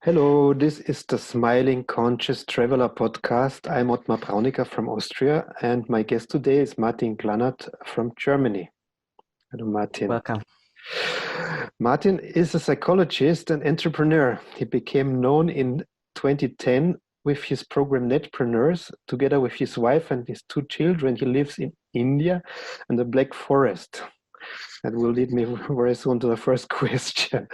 Hello, this is the Smiling Conscious Traveler podcast. I'm Ottmar Brauniger from Austria, and my guest today is Martin Glanert from Germany. Hello, Martin. Welcome. Martin is a psychologist and entrepreneur. He became known in 2010 with his program Netrepreneurs. Together with his wife and his two children, he lives in India and the Black Forest. That will lead me very soon to the first question.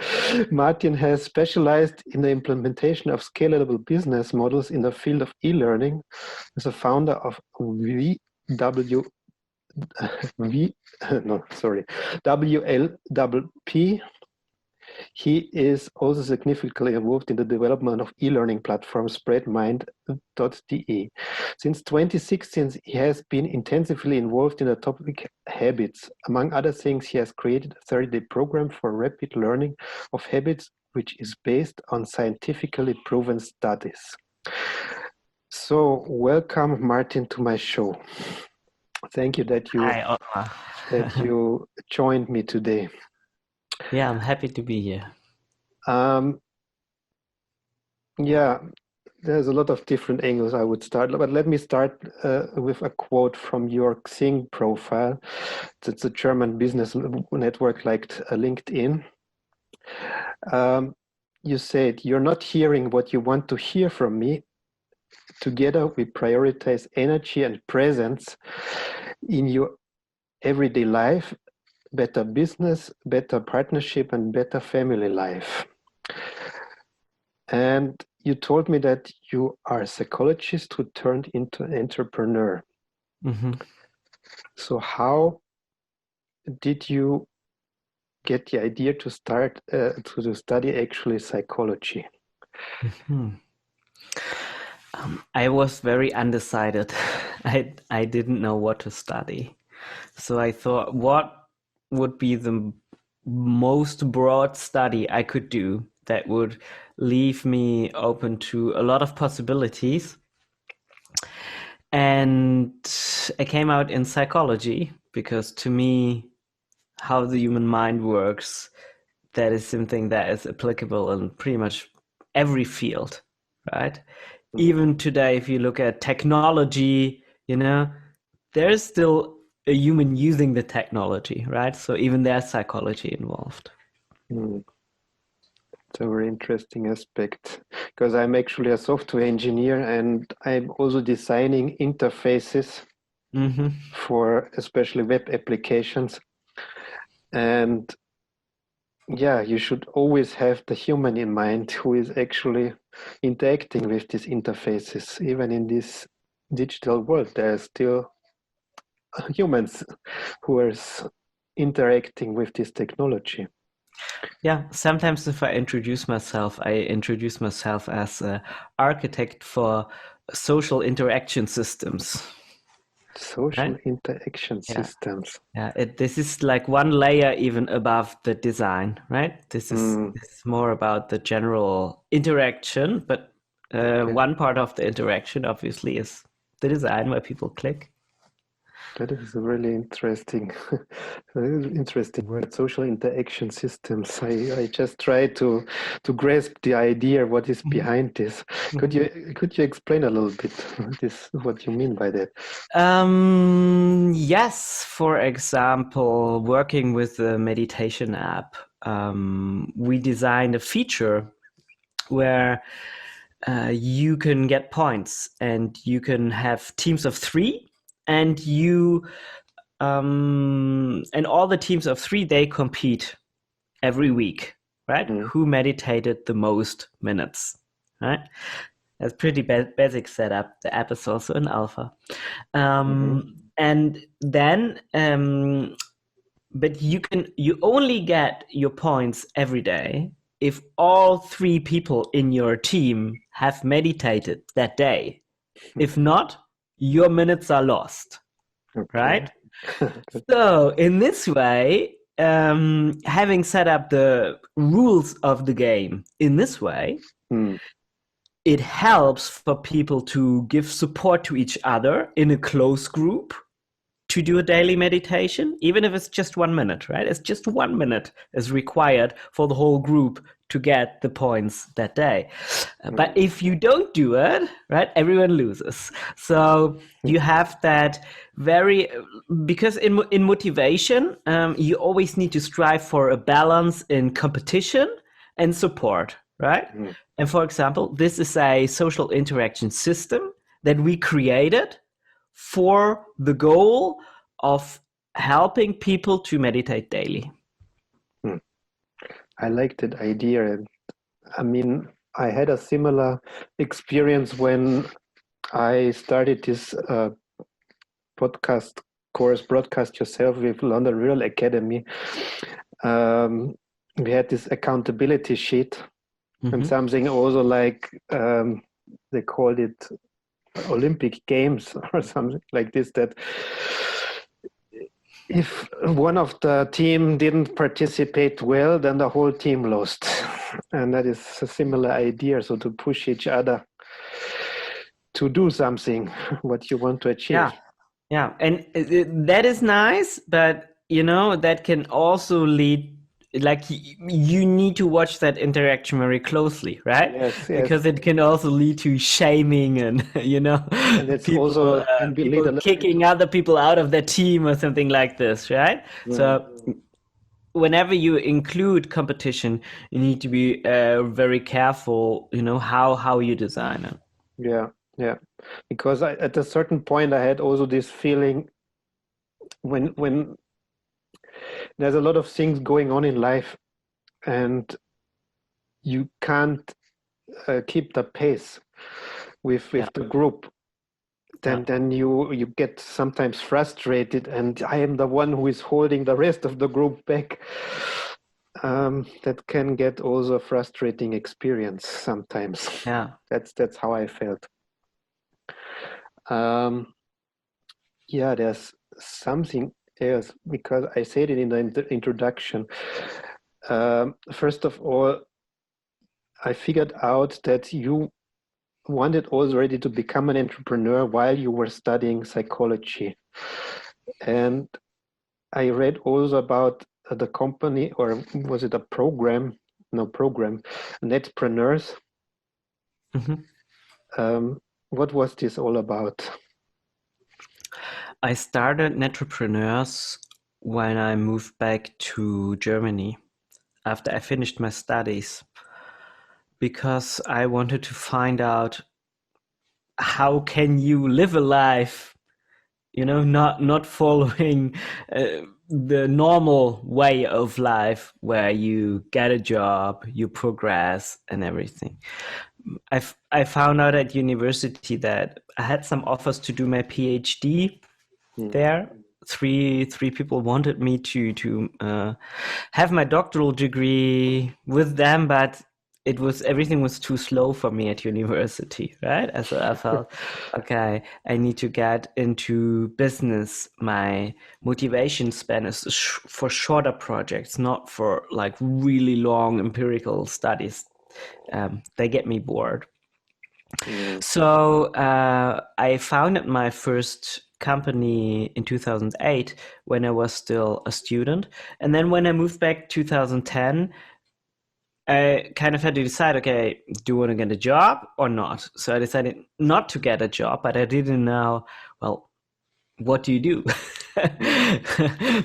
Martin has specialized in the implementation of scalable business models in the field of e-learning. As a founder of WLWP. He is also significantly involved in the development of e-learning platform spreadmind.de. Since 2016, he has been intensively involved in the topic habits. Among other things, he has created a 30-day program for rapid learning of habits, which is based on scientifically proven studies. So, welcome, Martin, to my show. Thank you that you joined me today. Yeah, I'm happy to be here. Yeah, there's a lot of different angles I would start, but let me start with a quote from your Xing profile. It's a German business network like LinkedIn. You said, "You're not hearing what you want to hear from me. Together we prioritize energy and presence in your everyday life, better business, better partnership, and better family life." And you told me that you are a psychologist who turned into an entrepreneur. Mm-hmm. So how did you get the idea to start to study actually psychology? Mm-hmm. I was very undecided. I didn't know what to study. So I thought, what would be the most broad study I could do that would leave me open to a lot of possibilities? And I came out in psychology because to me, how the human mind works, that is something that is applicable in pretty much every field, right? Mm-hmm. Even today, if you look at technology, there's still a human using the technology, right? So even there's psychology involved. It's a very interesting aspect because I'm actually a software engineer and I'm also designing interfaces for especially web applications. And yeah, you should always have the human in mind who is actually interacting with these interfaces. Even in this digital world, there are still humans who are interacting with this technology. Yeah, sometimes if I introduce myself as an architect for social interaction systems. Social interaction systems. Yeah, this is like one layer even above the design, right? This is more about the general interaction, but one part of the interaction obviously is the design where people click. That is a really interesting word, social interaction systems. I just try to grasp the idea what is behind this. Could you explain a little bit what you mean by that? Yes, for example, working with the meditation app, we designed a feature where you can get points and you can have teams of 3. And and all the teams of 3, they compete every week, right? Who meditated the most minutes, right? That's pretty basic setup. The app is also in alpha. And then, but you only get your points every day if all 3 people in your team have meditated that day. If not, your minutes are lost, right? So in this way, having set up the rules of the game in this way, it helps for people to give support to each other in a close group to do a daily meditation, even if it's just 1 minute, right? It's just 1 minute is required for the whole group to get the points that day. But if you don't do it, right, everyone loses. So you have that because in motivation, you always need to strive for a balance in competition and support, right? And for example, this is a social interaction system that we created for the goal of helping people to meditate daily. I like that idea. And I mean, I had a similar experience when I started this podcast course, Broadcast Yourself, with London Rural Academy. We had this accountability sheet and something also like they called it Olympic Games or something like this, that if one of the team didn't participate well, then the whole team lost. And that is a similar idea. So to push each other to do something, what you want to achieve. Yeah. And that is nice, but that can also lead, like, you need to watch that interaction very closely, right? Yes. Because it can also lead to shaming and and it's people, also people kicking other people out of their team or something like this, right? So whenever you include competition, you need to be very careful, how you design it. Yeah, because at a certain point I had also this feeling when there's a lot of things going on in life and you can't keep the pace with the group, then you get sometimes frustrated, and I am the one who is holding the rest of the group back. That can get also a frustrating experience sometimes. Yeah, that's how I felt. There's something else, because I said it in the introduction. First of all, I figured out that you wanted already to become an entrepreneur while you were studying psychology. And I read also about the company, or was it a program? No, program, Netrepreneurs. What was this all about? I started Netrepreneurs when I moved back to Germany after I finished my studies, because I wanted to find out how can you live a life, not following the normal way of life where you get a job, you progress and everything. I found out at university that I had some offers to do my PhD there. Three people wanted me to have my doctoral degree with them, but everything was too slow for me at university, right? So I felt, okay, I need to get into business. My motivation span is for shorter projects, not for like really long empirical studies. They get me bored. So I founded my first company in 2008 when I was still a student. And then when I moved back 2010, I kind of had to decide, okay, do you want to get a job or not? So I decided not to get a job, but I didn't know, well, what do you do?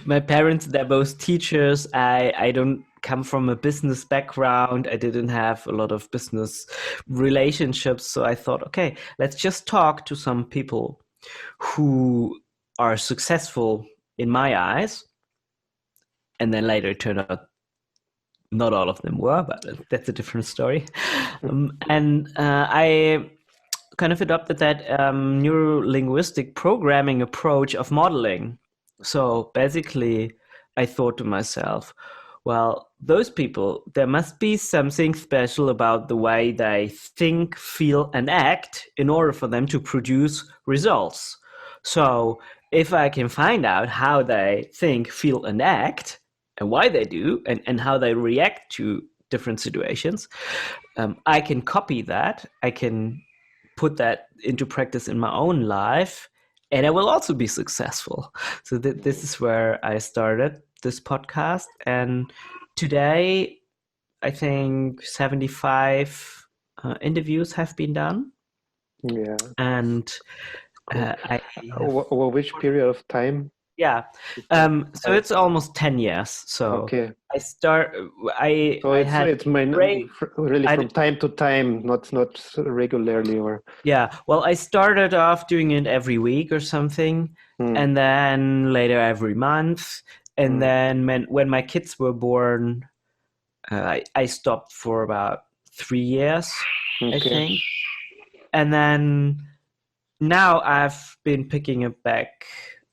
My parents, they're both teachers. I don't come from a business background. I didn't have a lot of business relationships. So I thought, okay, let's just talk to some people who are successful in my eyes. And then later it turned out not all of them were, but that's a different story. And I kind of adopted that neuro-linguistic programming approach of modeling. So basically, I thought to myself, well, those people, there must be something special about the way they think, feel, and act in order for them to produce results. So if I can find out how they think, feel, and act, and why they do, and how they react to different situations, I can copy that. I can put that into practice in my own life, and I will also be successful. So this is where I started this podcast. And today, I think 75 interviews have been done. Yeah. And Cool. I Over which period of time? Yeah. So it's almost 10 years. So okay. So it's really I from time to time, not regularly, or yeah. Well, I started off doing it every week or something, and then later every month, and then when my kids were born, I stopped for about 3 years, I think, and then now I've been picking it back.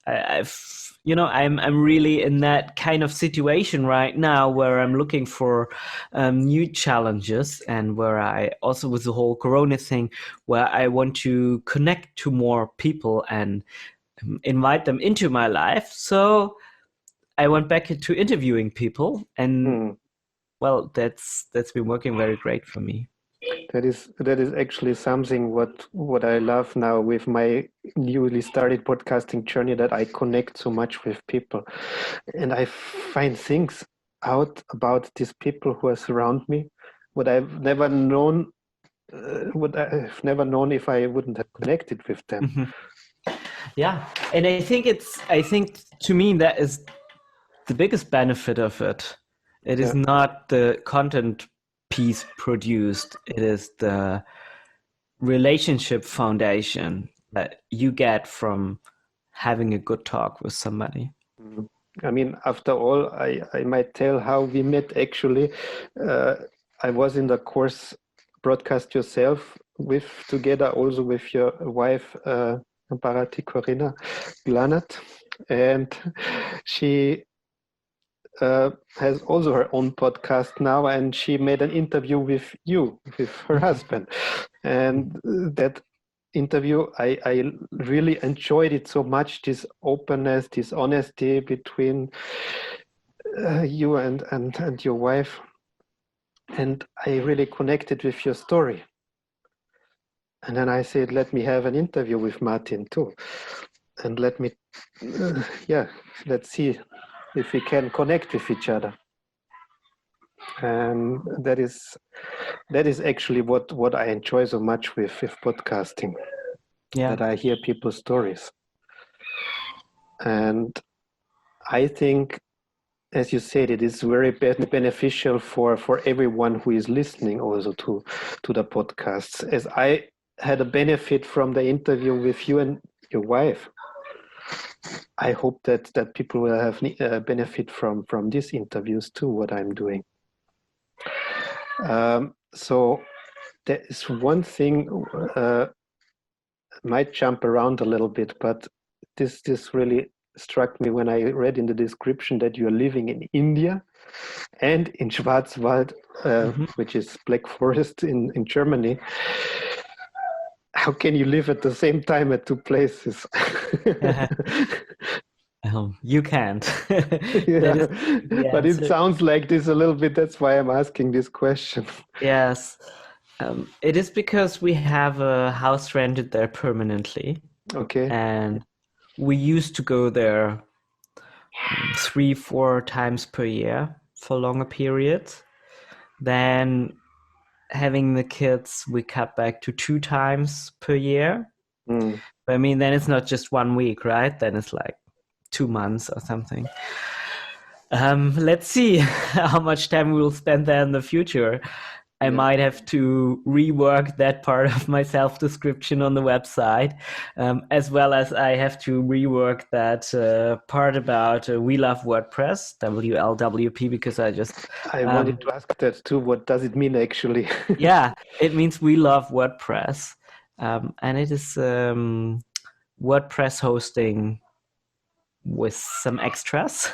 I'm really in that kind of situation right now where I'm looking for new challenges, and where I also, with the whole Corona thing, where I want to connect to more people and invite them into my life. So I went back into interviewing people, and well, that's been working very great for me. That is actually something what I love now with my newly started podcasting journey, that I connect so much with people, and I find things out about these people who are surround me, what I've never known, if I wouldn't have connected with them. Mm-hmm. Yeah, and I think to me that is the biggest benefit of it. It is not the content piece produced, it is the relationship foundation that you get from having a good talk with somebody. I mean, after all, I might tell how we met actually. I was in the course Broadcast Yourself together also with your wife, Corinna Glanert, and she has also her own podcast now, and she made an interview with her husband, and that interview, I really enjoyed it so much, this openness, this honesty between you and your wife, and I really connected with your story. And then I said, let me have an interview with Martin too, and let's see if we can connect with each other. And that is actually what I enjoy so much with podcasting, that I hear people's stories. And I think, as you said, it is very beneficial for everyone who is listening also to the podcasts, as I had a benefit from the interview with you and your wife. I hope that people will have a benefit from these interviews too, what I'm doing. So there is one thing, might jump around a little bit, but this really struck me when I read in the description that you are living in India and in Schwarzwald, which is Black Forest in Germany. How can you live at the same time at two places? You can't. But it sounds like this a little bit. That's why I'm asking this question. Yes. It is because we have a house rented there permanently. Okay. And we used to go there 3-4 times per year for longer periods. Then, having the kids, we cut back to 2 times per year. But I mean, then it's not just 1 week, right? Then it's like 2 months or something. Let's see how much time we will spend there in the future. I might have to rework that part of my self-description on the website, as well as I have to rework that part about We Love WordPress, WLWP, because I wanted to ask that too. What does it mean actually? Yeah, it means We Love WordPress, and it is WordPress hosting with some extras.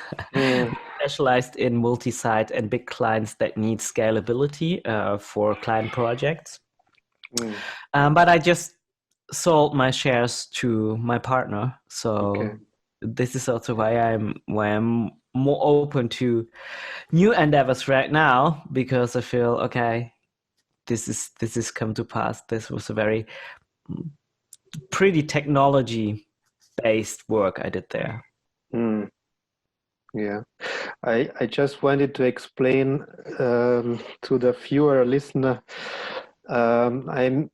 Specialized in multi-site and big clients that need scalability for client projects. But I just sold my shares to my partner, so this is also why I'm more open to new endeavors right now, because I feel okay, this is come to pass. This was a very pretty technology based work I did there. Yeah, I just wanted to explain to the viewer listener, I'm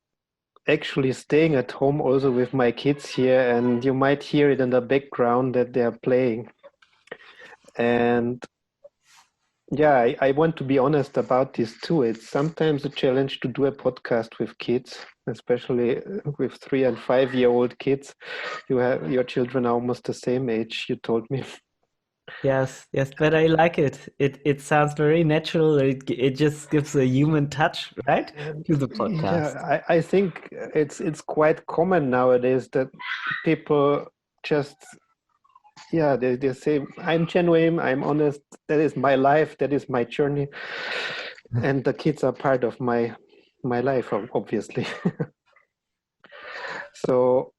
actually staying at home also with my kids here, and you might hear it in the background that they're playing. And yeah, I want to be honest about this too. It's sometimes a challenge to do a podcast with kids, especially with 3 and 5 year old kids. You have your children are almost the same age, you told me. Yes, but I like it. It sounds very natural. It just gives a human touch, right, to the podcast. Yeah, I think it's quite common nowadays that people just they say I'm genuine, I'm honest, that is my life, that is my journey, and the kids are part of my life, obviously. So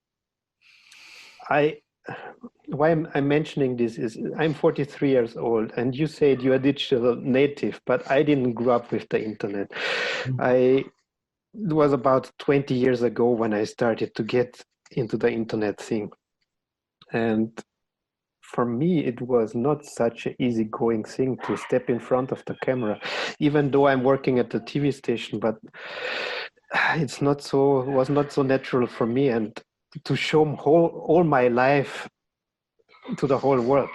why I'm mentioning this is I'm 43 years old, and you said you're a digital native, but I didn't grow up with the internet. It was about 20 years ago when I started to get into the internet thing. And for me, it was not such an easygoing thing to step in front of the camera, even though I'm working at the TV station, but it was not so natural for me, and to show all my life to the whole world.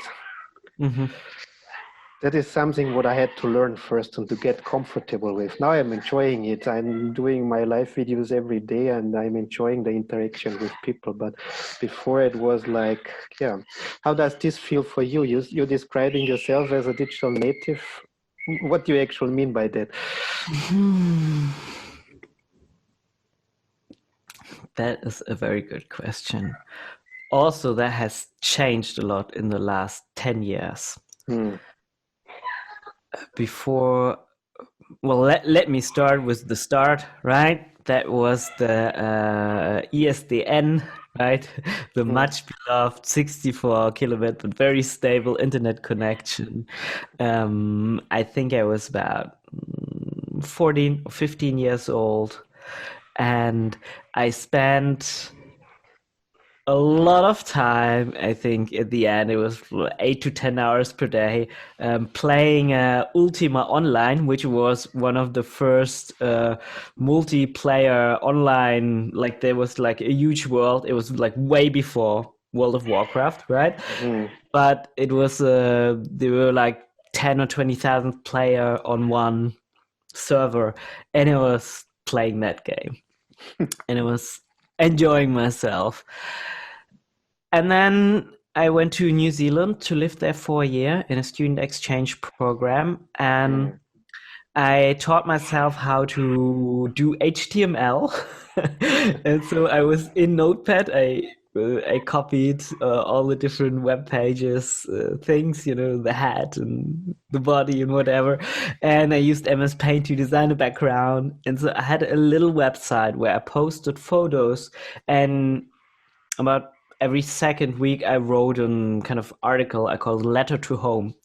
That is something what I had to learn first and to get comfortable with. Now I'm enjoying it. I'm doing my live videos every day and I'm enjoying the interaction with people. But before it was like, yeah. How does this feel for you? You're describing yourself as a digital native. What do you actually mean by that? That is a very good question. Also, that has changed a lot in the last 10 years. Before, well, let me start with the start, right? That was the ESDN, right? The much beloved 64 kilobit but very stable internet connection. I think I was about 14 or 15 years old, and I spent a lot of time. I think at the end it was 8 to 10 hours per day playing Ultima Online, which was one of the first multiplayer online. Like there was like a huge world. It was like way before World of Warcraft, right? But it was there were like 10 or 20,000 player on one server, and I was playing that game, and I was enjoying myself. And then I went to New Zealand to live there for a year in a student exchange program. And I taught myself how to do HTML. And so I was in Notepad. I copied all the different web pages, things, the hat and the body and whatever. And I used MS Paint to design a background. And so I had a little website where I posted photos, and about every second week I wrote a kind of article I called Letter to Home.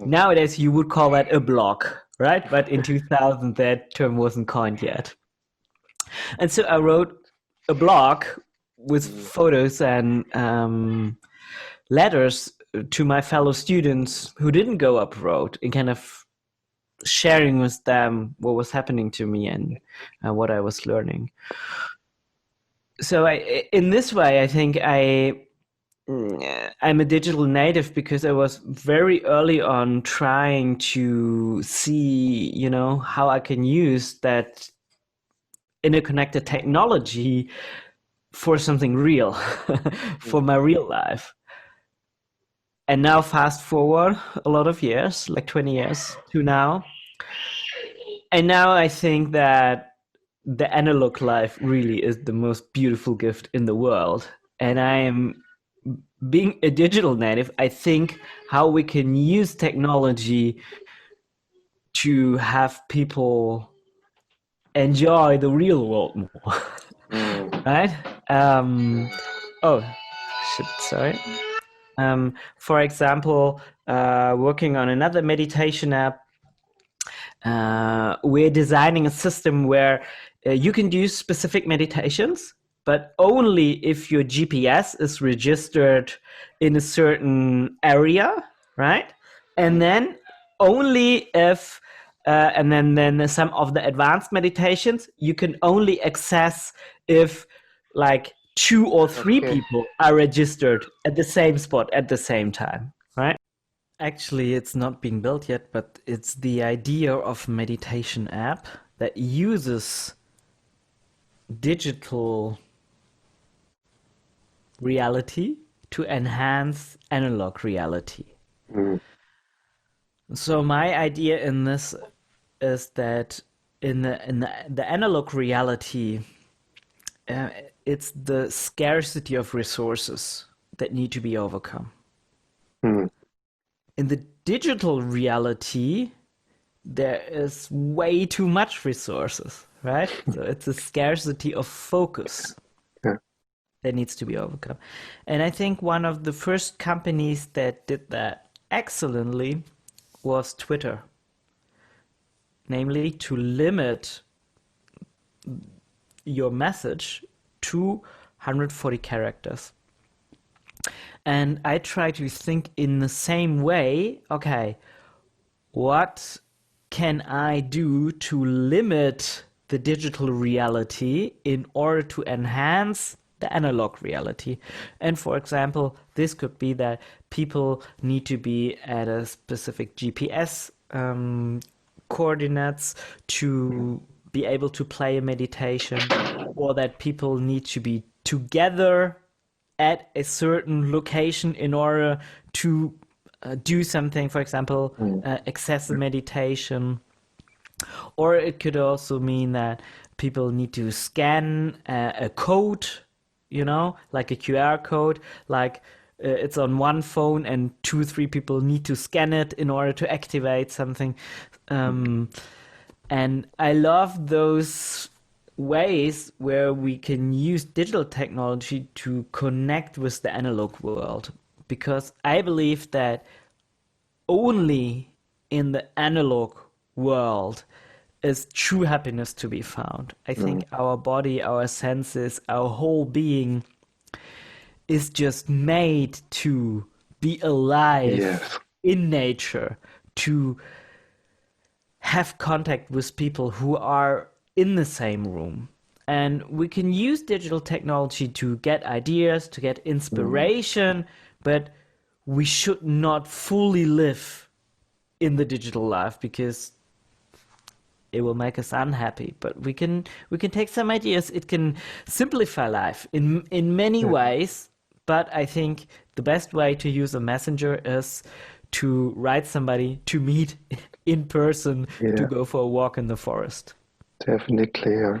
Nowadays you would call that a blog, right? But in 2000 that term wasn't coined yet. And so I wrote a blog with photos and letters to my fellow students who didn't go abroad, and kind of sharing with them what was happening to me and what I was learning. So in this way, I think I'm a digital native because I was very early on trying to see, how I can use that interconnected technology for something real, for my real life. And now fast forward a lot of years, like 20 years to now. And now I think that the analog life really is the most beautiful gift in the world. And I am being a digital native. I think how we can use technology to have people enjoy the real world more, right? Sorry. For example, working on another meditation app, we're designing a system where you can do specific meditations, but only if your GPS is registered in a certain area, right? And then only if, and then some of the advanced meditations you can only access if like 2 or 3 people are registered at the same spot at the same time, right? Actually, it's not being built yet, but it's the idea of meditation app that uses digital reality to enhance analog reality. So my idea in this is that in the analog reality, it's the scarcity of resources that need to be overcome. In the digital reality, there is way too much resources, right? So it's a scarcity of focus that needs to be overcome. And I think one of the first companies that did that excellently was Twitter. Namely, to limit your message to 140 characters. And I try to think in the same way, okay, what can I do to limit the digital reality in order to enhance the analog reality? And for example, this could be that people need to be at a specific GPS coordinates to be able to play a meditation, or that people need to be together at a certain location in order to do something, for example, access a meditation. Or it could also mean that people need to scan a code, like a QR code, like it's on one phone and 2-3 people need to scan it in order to activate something. And I love those ways where we can use digital technology to connect with the analog world, because I believe that only in the analog world is true happiness to be found. I think our body, our senses, our whole being is just made to be alive in nature, to have contact with people who are in the same room. And we can use digital technology to get ideas, to get inspiration, but we should not fully live in the digital life because it will make us unhappy. But we can take some ideas. It can simplify life in many ways. But I think the best way to use a messenger is to write somebody to meet in person, to go for a walk in the forest. Definitely, yeah.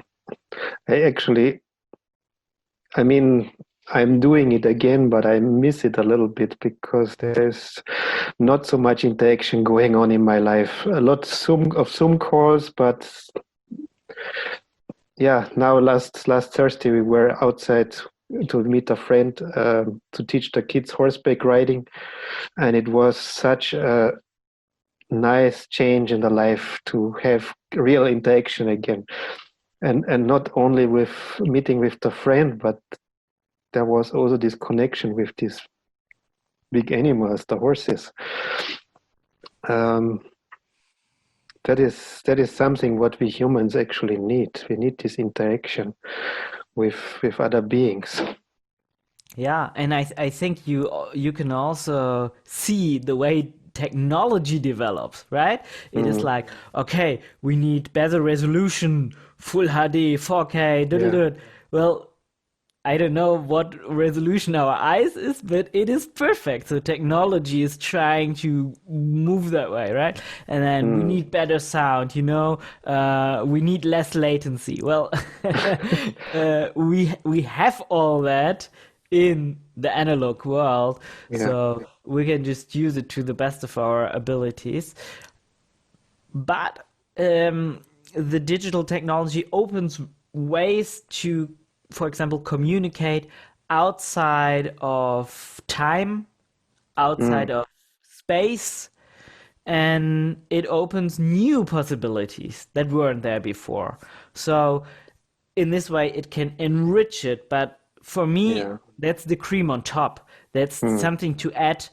I'm doing it again, but I miss it a little bit because there's not so much interaction going on in my life. A lot of Zoom calls, but yeah, now last Thursday we were outside to meet a friend to teach the kids horseback riding, and it was such a nice change in the life to have real interaction again, and not only with meeting with the friend, but there was also this connection with these big animals, the horses. That is something what we humans actually need. We need this interaction with other beings. Yeah, and I think you can also see the way technology develops, right? It is like, okay, we need better resolution, full HD, 4K, well, I don't know what resolution our eyes is, but it is perfect. So technology is trying to move that way, right? And then we need better sound, we need less latency. Well, we have all that in the analog world, so we can just use it to the best of our abilities. But the digital technology opens ways to, for example, communicate outside of time, outside of space, and it opens new possibilities that weren't there before. So in this way it can enrich it. But for me, that's the cream on top. That's something to add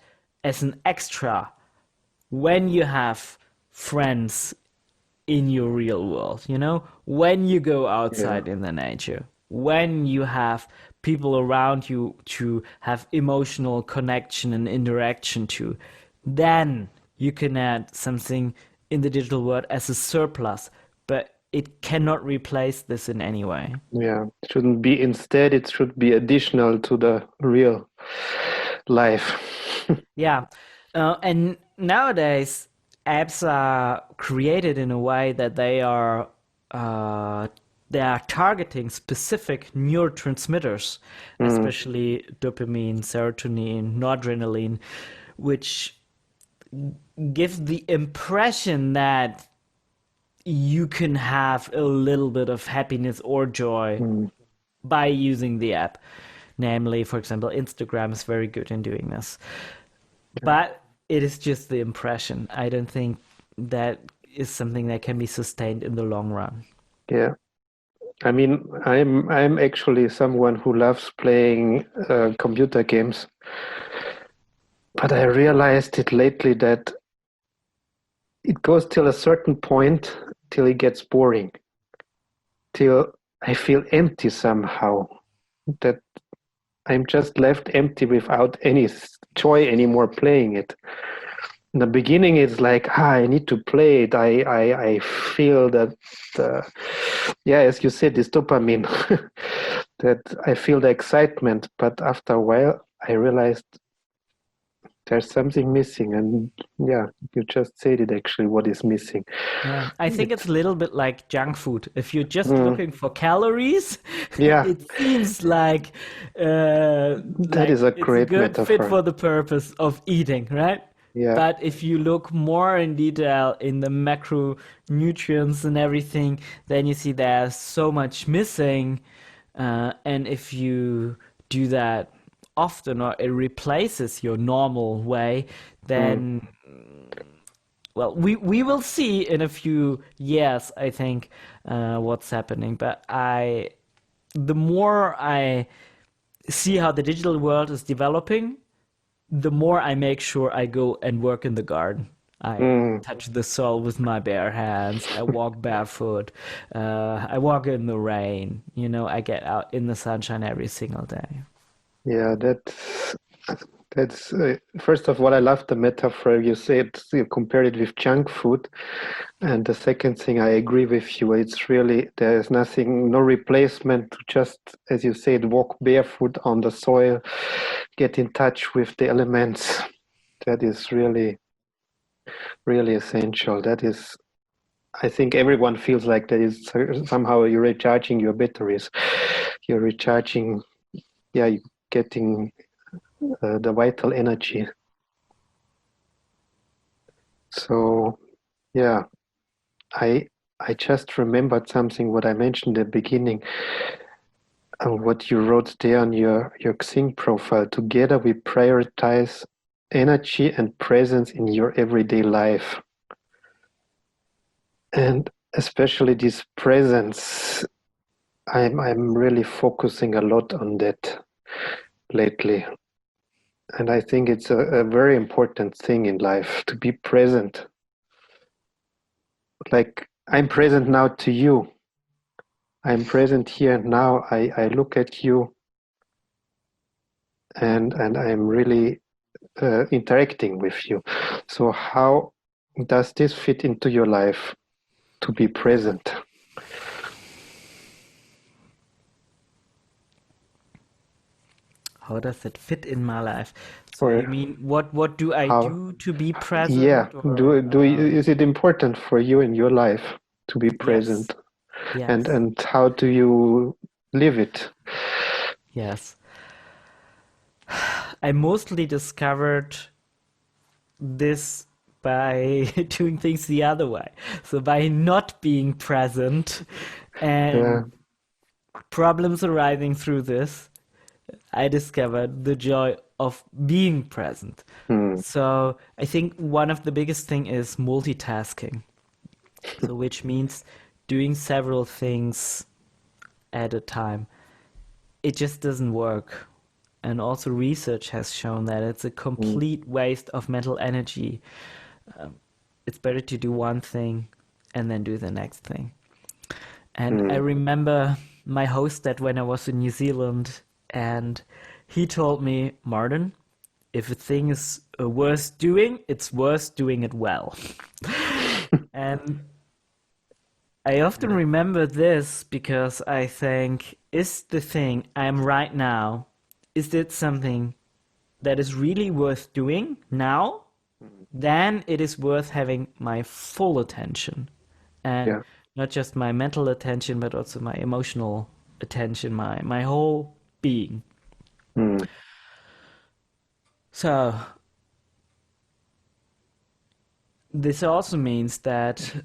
as an extra when you have friends in your real world, when you go outside in the nature, when you have people around you to have emotional connection and interaction to, then you can add something in the digital world as a surplus, but it cannot replace this in any way. Yeah, it shouldn't be. Instead, it should be additional to the real life. Yeah. And nowadays, apps are created in a way that they are targeting specific neurotransmitters, especially dopamine, serotonin, noradrenaline, which give the impression that you can have a little bit of happiness or joy by using the app. Namely, for example, Instagram is very good in doing this. But it is just the impression. I don't think that is something that can be sustained in the long run. Yeah. I mean, I'm actually someone who loves playing computer games. But I realized it lately that it goes till a certain point till it gets boring, till I feel empty somehow, that I'm just left empty without any joy anymore playing it. In the beginning, it's like, I need to play it. I feel that, as you said, this dopamine, that I feel the excitement. But after a while, I realized there's something missing. And you just said it actually, what is missing. Yeah, I think it's a little bit like junk food. If you're just looking for calories, it seems like that is a great good metaphor. Fit for the purpose of eating, right? Yeah. But if you look more in detail in the macronutrients and everything, then you see there's so much missing. And if you do that often, or it replaces your normal way, then well, we will see in a few years, I think, what's happening. But the more I see how the digital world is developing, the more I make sure I go and work in the garden. I touch the soil with my bare hands. I walk barefoot. I walk in the rain. I get out in the sunshine every single day. Yeah, that's first of all, I love the metaphor you said. You compared it with junk food, and the second thing, I agree with you. It's really, there's no replacement to just, as you said, walk barefoot on the soil, get in touch with the elements. That is really, really essential. That is, I think everyone feels like that is somehow you're recharging your batteries. You're recharging, you're getting the vital energy. So, I just remembered something what I mentioned at the beginning, what you wrote there on your Xing profile. Together we prioritize energy and presence in your everyday life. And especially this presence, I'm really focusing a lot on that lately. And I think it's a very important thing in life to be present. Like, I'm present now to you. I'm present here now. I look at you and I'm really interacting with you. So how does this fit into your life, to be present? How does it fit in my life? So you mean what do I do to be present? Yeah, is it important for you in your life to be present? Yes. And how do you live it? Yes. I mostly discovered this by doing things the other way. So by not being present and problems arising through this, I discovered the joy of being present. So I think one of the biggest thing is multitasking. So which means doing several things at a time, it just doesn't work. And also research has shown that it's a complete waste of mental energy. It's better to do one thing and then do the next thing. And I remember my host that when I was in New Zealand, and he told me, Martin, if a thing is worth doing, it's worth doing it well. And I often remember this because I think, is the thing I'm right now, is it something that is really worth doing now? Then it is worth having my full attention. And not just my mental attention, but also my emotional attention, my whole being. So this also means that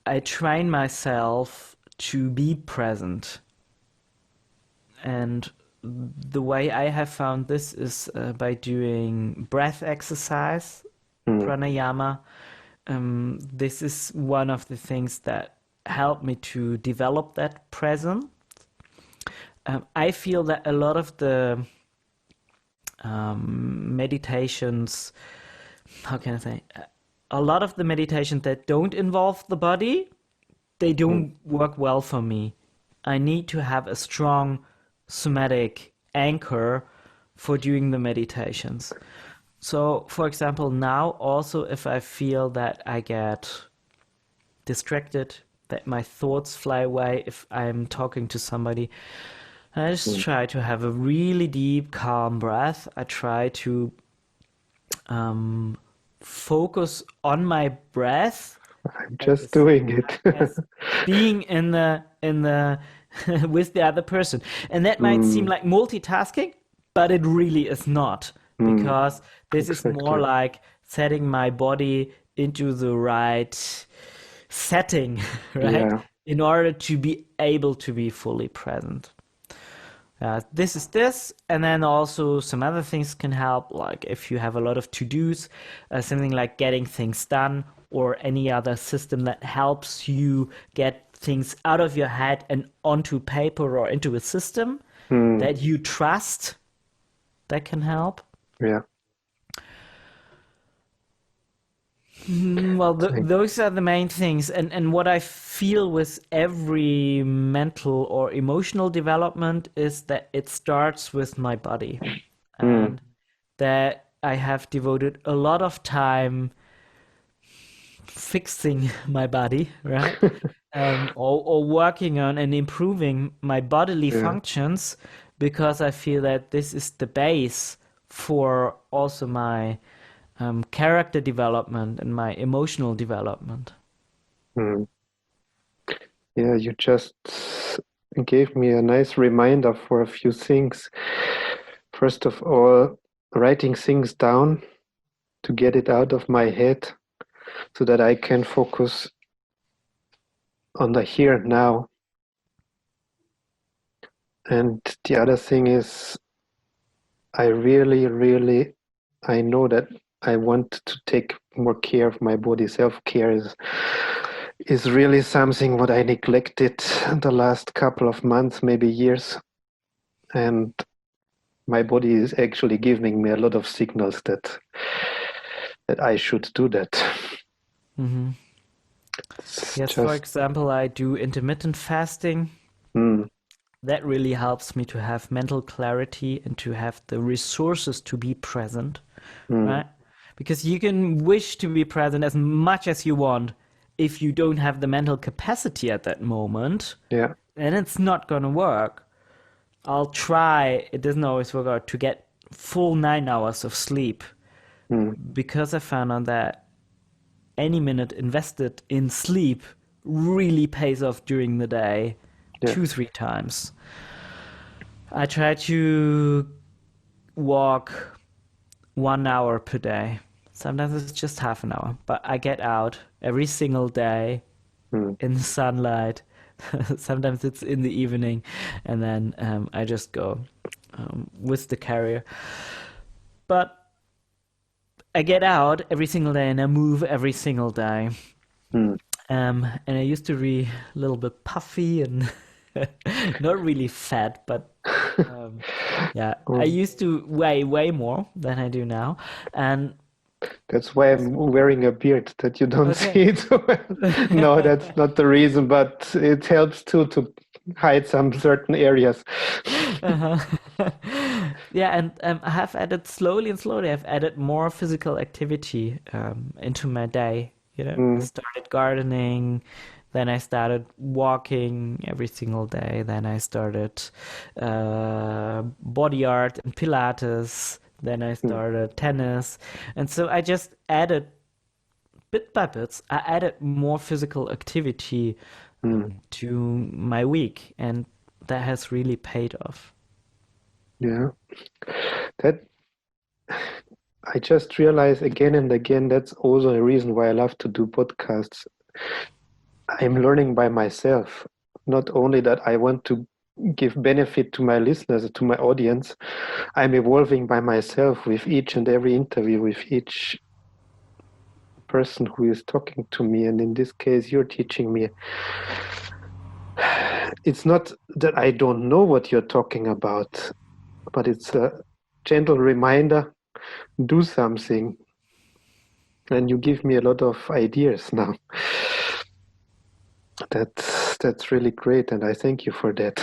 I train myself to be present. And the way I have found this is by doing breath exercise, Pranayama. This is one of the things that helped me to develop that presence. I feel that a lot of the meditations, how can I say, a lot of the meditations that don't involve the body, they don't work well for me. I need to have a strong somatic anchor for doing the meditations. So, for example, now also if I feel that I get distracted, that my thoughts fly away if I'm talking to somebody, I just try to have a really deep, calm breath. I try to focus on my breath. I'm just doing it. As being in the with the other person. And that might seem like multitasking, but it really is not, because this is more like setting my body into the right setting, right? In order to be able to be fully present. This is this, and then also some other things can help, like if you have a lot of to-dos, something like getting things done, or any other system that helps you get things out of your head and onto paper or into a system that you trust, that can help. Well, those are the main things. And what I feel with every mental or emotional development is that it starts with my body. And that I have devoted a lot of time fixing my body, right? Or working on and improving my bodily functions, because I feel that this is the base for also my character development and my emotional development. Yeah, you just gave me a nice reminder for a few things. First of all, writing things down to get it out of my head so that I can focus on the here and now. And the other thing is, I know that I want to take more care of my body. Self-care is really something what I neglected the last couple of months, maybe years. And my body is actually giving me a lot of signals that I should do that. Yes, for example, I do intermittent fasting. That really helps me to have mental clarity and to have the resources to be present, right? Because you can wish to be present as much as you want. If you don't have the mental capacity at that moment, then it's not going to work. I'll try, it doesn't always work out, to get full 9 hours of sleep, because I found out that any minute invested in sleep really pays off during the day 2-3 times. I try to walk 1 hour per day. Sometimes it's just half an hour, but I get out every single day in the sunlight. Sometimes it's in the evening, and then I just go with the carrier. But I get out every single day and I move every single day. And I used to be a little bit puffy and Not really fat, but yeah, I used to weigh way more than I do now. And That's why I'm wearing a beard, that you don't see okay. it. No, that's not the reason, but it helps too to hide some certain areas. Uh-huh. Yeah, and I have added slowly and slowly, I've added more physical activity into my day. You know, I Mm, started gardening, then I started walking every single day, then I started body art and Pilates, then I mm, started tennis. And so I just added bit by bits, I added more physical activity mm. to my week, and that has really paid off. Yeah, that I just realize again and again that's also a reason why I love to do podcasts. I'm learning by myself. Not only that I want to give benefit to my listeners, to my audience, I'm evolving by myself with each and every interview, with each person who is talking to me. And in this case, you're teaching me. It's not that I don't know what you're talking about, but it's a gentle reminder, do something. And you give me a lot of ideas now. That's really great, and I thank you for that.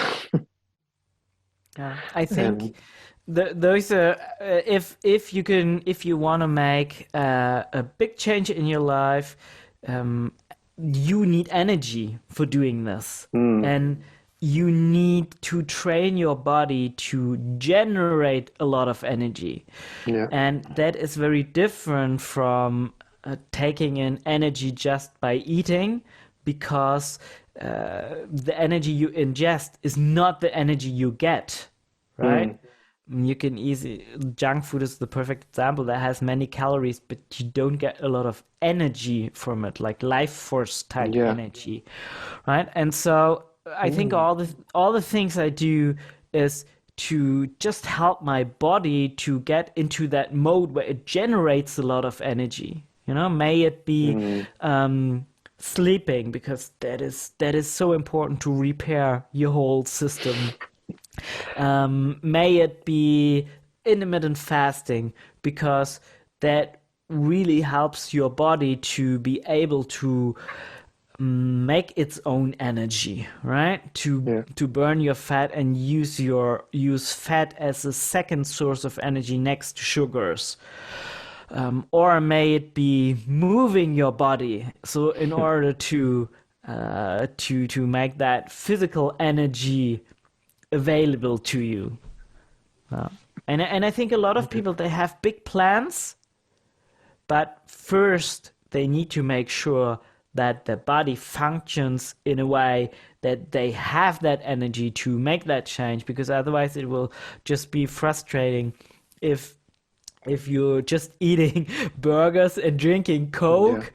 Yeah, I think And there's a if you want to make a big change in your life, um, you need energy for doing this, mm, and you need to train your body to generate a lot of energy, yeah, and that is very different from taking in energy just by eating, because the energy you ingest is not the energy you get, right? mm, You can easy junk food is the perfect example that has many calories, but you don't get a lot of energy from it, like life force type yeah, energy, right? And so I think mm, all the things I do is to just help my body to get into that mode where it generates a lot of energy. You know, may it be mm, sleeping, because that is so important to repair your whole system. May it be intermittent fasting, because that really helps your body to be able to make its own energy, right? yeah, To burn your fat and use fat as a second source of energy next to sugars. Or may it be moving your body, so in order to make that physical energy available to you. And I think a lot of people, they have big plans, but first they need to make sure that the body functions in a way that they have that energy to make that change, because otherwise it will just be frustrating if you're just eating burgers and drinking yeah. Coke.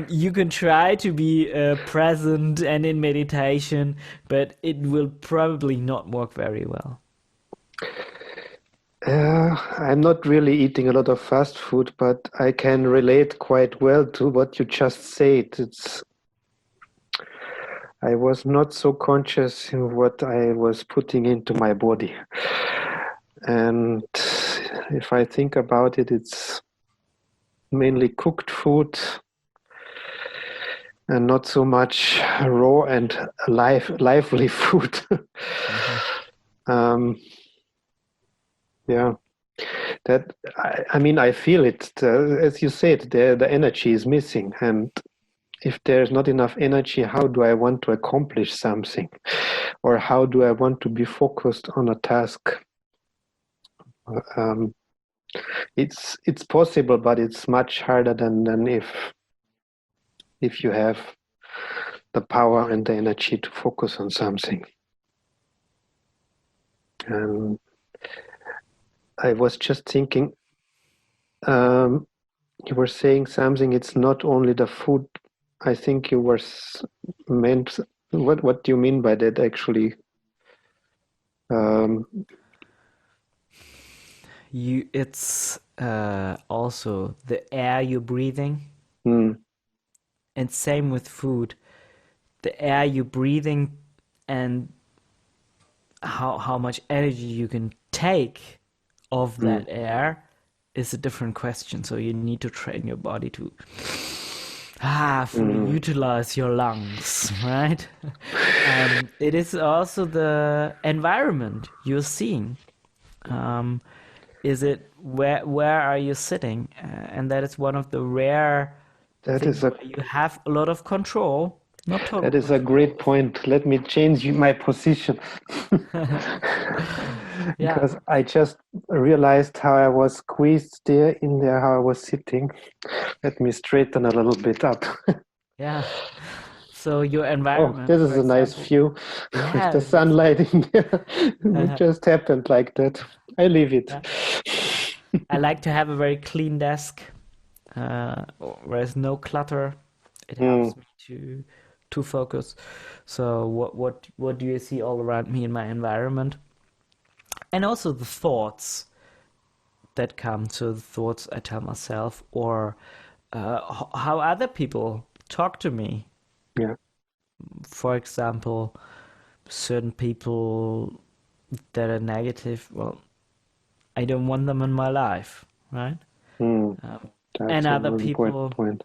You can try to be present and in meditation, but it will probably not work very well. I'm not really eating a lot of fast food, but I can relate quite well to what you just said. I was not so conscious in what I was putting into my body. And if I think about it, it's mainly cooked food and not so much raw and lively food. Mhm. um, yeah, that I mean, I feel it. As you said, the energy is missing, and if there's not enough energy, how do I want to accomplish something, or how do I want to be focused on a task? Um, it's possible, but it's much harder than if you have the power and the energy to focus on something. And I was just thinking, um, you were saying something. It's not only the food. I think you were meant. What do you mean by that? Actually, um, It's also the air you're breathing, mm, and same with food. The air you're breathing and how much energy you can take of that air is a different question. So you need to train your body to fully utilize your lungs, right? It is also the environment you're seeing. Is it where are you sitting? And that is one of the rare That things is a where you have a lot of control, not total that is a control. great point. Let me change my position Yeah, because I just realized how I was squeezed there in there, how I was sitting. Let me straighten a little bit up. yeah. So your Oh, environment, this for is a nice example, view with yeah, the it is. sunlight in there. It Uh, just happened like that. I leave it. yeah. I like to have a very clean desk, where there's no clutter. It Mm, helps me to focus. So what do you see all around me in my environment? And also the thoughts that come to the thoughts I tell myself, or how other people talk to me. yeah. For example, certain people that are negative, well, I don't want them in my life, right? Mm, Um, and that's a other very important people, point.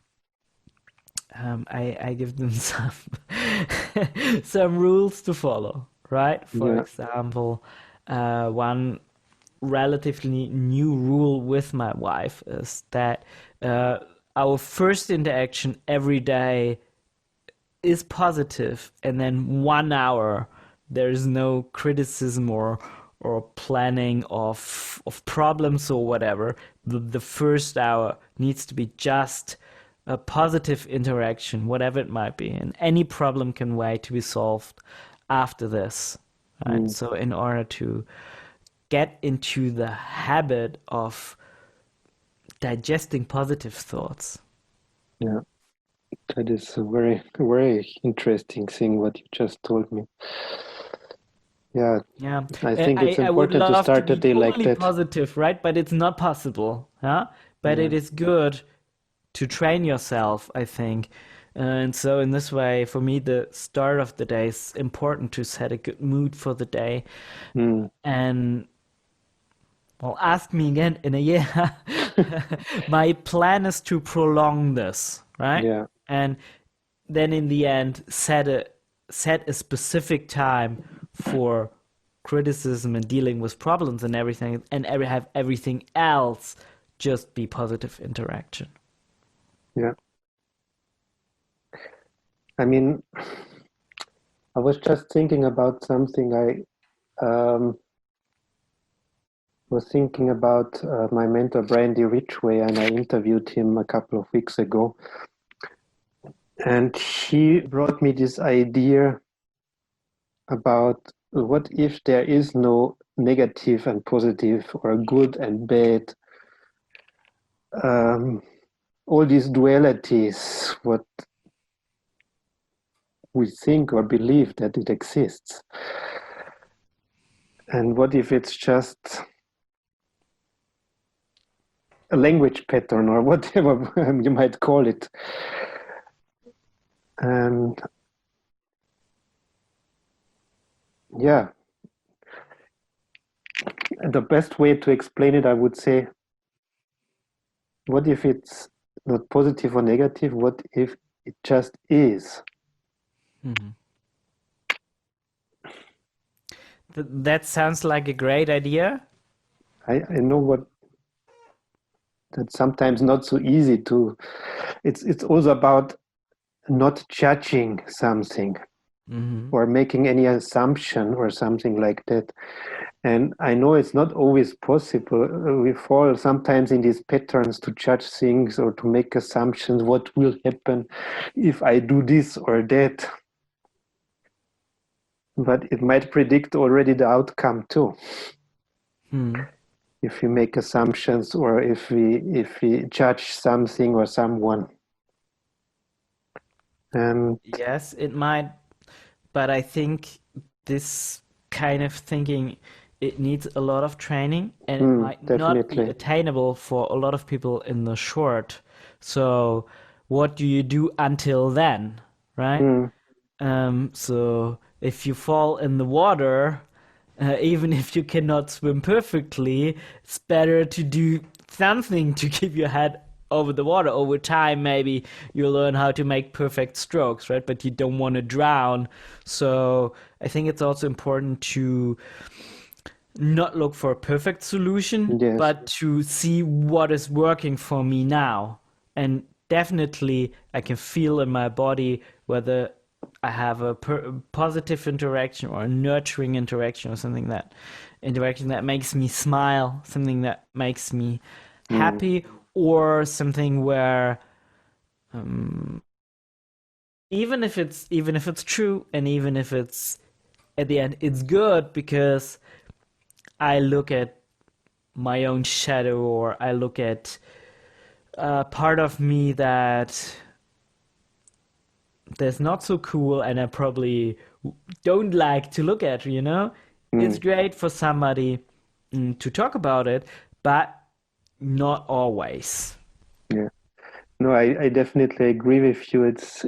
I give them some rules to follow, right? For Yeah. example, one relatively new rule with my wife is that uh, our first interaction every day is positive, and then 1 hour there is no criticism or planning of problems or whatever. The first hour needs to be just a positive interaction, whatever it might be, and any problem can wait to be solved after this, right? Mm, So in order to get into the habit of digesting positive thoughts. yeah. That is a very, very interesting thing what you just told me. Yeah, Yeah, I think it's I would important to love to start the be day like only that. positive, right? But it's not possible, yeah? But Yeah. it is good to train yourself, I think. And so in this way, for me, the start of the day is important to set a good mood for the day. Mm, And well, ask me again in a year. My plan is to prolong this, right? yeah. And then in the end, set a specific time for criticism and dealing with problems and everything, and have everything else just be positive interaction. Yeah. I mean, I was just thinking about something. I was thinking about my mentor, Brandy Ridgway, and I interviewed him a couple of weeks ago. And he brought me this idea about what if there is no negative and positive or good and bad, um, all these dualities, what we think or believe that it exists. And what if it's just a language pattern or whatever you might call it? And yeah, the best way to explain it, I would say, what if it's not positive or negative? What if it just is? Mhm. That sounds like a great idea. I know what that's sometimes not so easy to. It's also about not judging something Hmm. or making any assumption or something like that. And I know it's not always possible. We fall sometimes in these patterns to judge things or to make assumptions. What will happen if I do this or that? But it might predict already the outcome too. Hmm. If we make assumptions or if we judge something or someone. And Yes, it might, but I think this kind of thinking, it needs a lot of training, and it might not be definitely. attainable for a lot of people in the short. So what do you do until then, right? Mm, So if you fall in the water, Even if you cannot swim perfectly, it's better to do something to keep your head over the water. Over time, maybe you learn how to make perfect strokes, right? But you don't want to drown. So I think it's also important to not look for a perfect solution, Yes. but to see what is working for me now. And definitely, I can feel in my body whether I have a positive interaction or a nurturing interaction or something that interaction that makes me smile, something that makes me Mm. happy, or something where even if it's true and even if it's at the end it's good because I look at my own shadow or I look at a part of me that that's not so cool and I probably don't like to look at, you know? It's Mm. great for somebody to talk about it, but not always. Yeah. No, I definitely agree with you. It's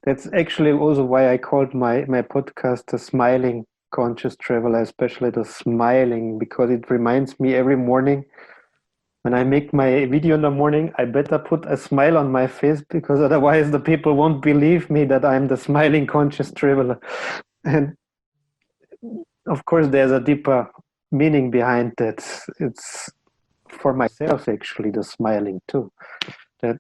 that's actually also why I called my podcast the Smiling Conscious Traveler, especially the smiling, because it reminds me every morning when I make my video in the morning, I better put a smile on my face because otherwise the people won't believe me that I'm the smiling conscious traveler. And of course, there's a deeper meaning behind that. It's for myself actually the smiling too. That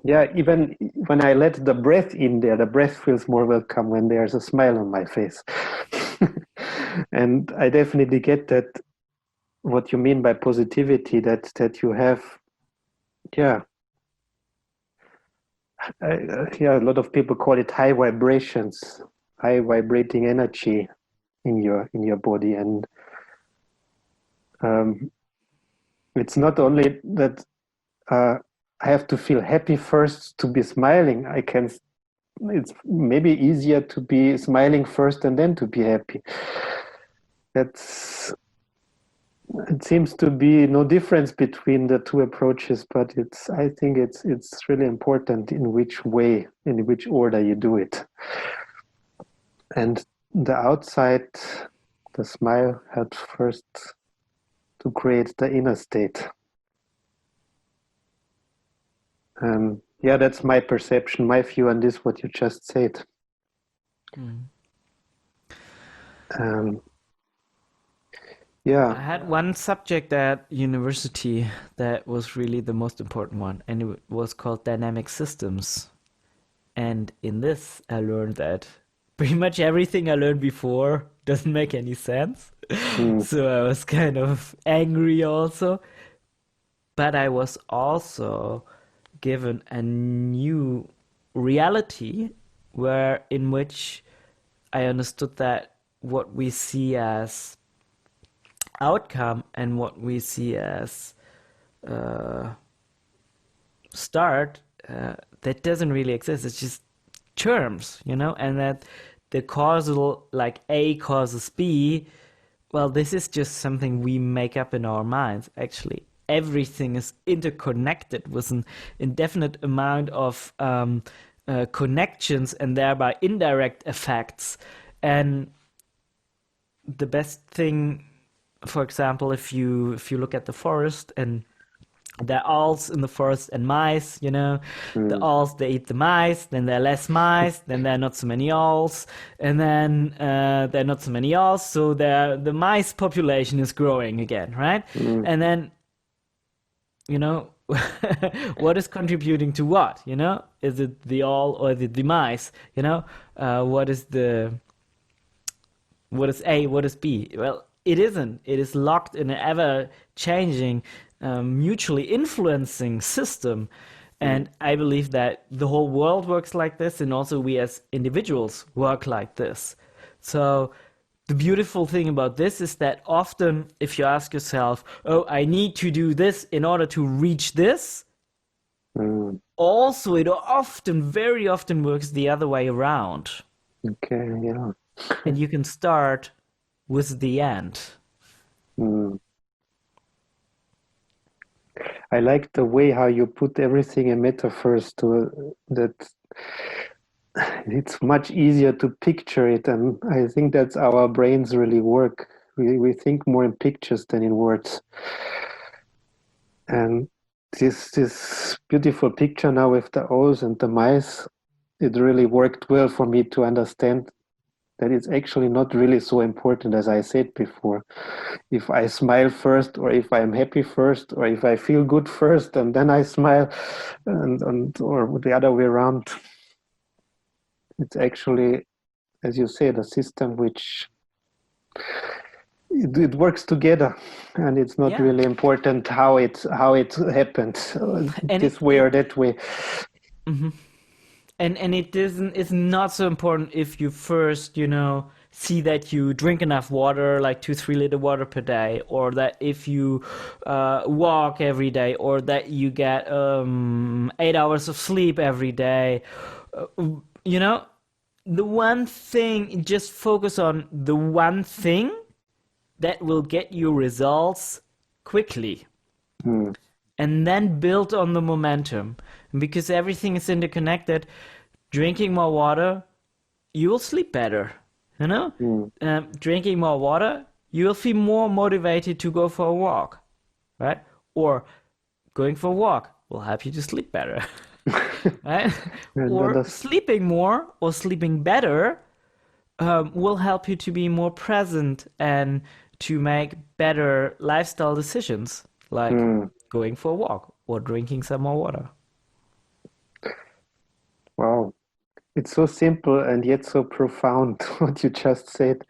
yeah, even when I let the breath in there, the breath feels more welcome when there's a smile on my face. And I definitely get that what you mean by positivity, that you have, yeah, yeah, a lot of people call it high vibrations, high vibrating energy in your body, and um, it's not only that I have to feel happy first to be smiling. I can. It's maybe easier to be smiling first and then to be happy. That's. It seems to be no difference between the two approaches, but it's. I think it's really important in which way, in which order you do it. And the outside, the smile had first to create the inner state. Yeah, that's my perception, my view on this, what you just said. Mm. Yeah. I had one subject at university that was really the most important one, and it was called dynamic systems. And in this, I learned that pretty much everything I learned before doesn't make any sense. Mm. So I was kind of angry also. But I was also given a new reality where in which I understood that what we see as outcome and what we see as uh, start that doesn't really exist. It's just terms, you know, and that the causal, like A causes B, well, this is just something we make up in our minds, actually. Everything is interconnected with an indefinite amount of connections and thereby indirect effects. And the best thing, for example, if you look at the forest and there are owls in the forest and mice, you know. The Mm. owls, they eat the mice, then there are less mice, then there are not so many owls, and then there are not so many owls, so the mice population is growing again, right? Mm. And then, you know, what is contributing to what, you know? Is it the owl or is it the mice, you know? What is A, what is B? Well, it isn't. It is locked in an ever changing, mutually influencing system. Mm. And I believe that the whole world works like this, and also we as individuals work like this. So, the beautiful thing about this is that often, if you ask yourself, oh, I need to do this in order to reach this, Mm. also, it often, very often works the other way around. Okay, yeah. And you can start with the end. Mm. I like the way how you put everything in metaphors to that it's much easier to picture it, and I think that's how our brains really work. We think more in pictures than in words. And this beautiful picture now with the owls and the mice, it really worked well for me to understand that it's actually not really so important as I said before. If I smile first, or if I'm happy first, or if I feel good first and then I smile, and or the other way around. It's actually, as you said, a system which it works together, and it's not Yeah. really important how it happened, And this way or that way. Mhm. And it isn't, it's not so important if you first, see that you drink enough water, like 2-3 liter water per day, or that if you walk every day, or that you get 8 hours of sleep every day. You know, the one thing, just focus on the one thing that will get you results quickly. Mm. And then build on the momentum. Because everything is interconnected. Drinking more water, you will sleep better. Drinking more water, you will feel more motivated to go for a walk, right? Or going for a walk will help you to sleep better, right? Or sleeping more or sleeping better will help you to be more present and to make better lifestyle decisions, like going for a walk or drinking some more water. Wow. It's so simple and yet so profound, what you just said.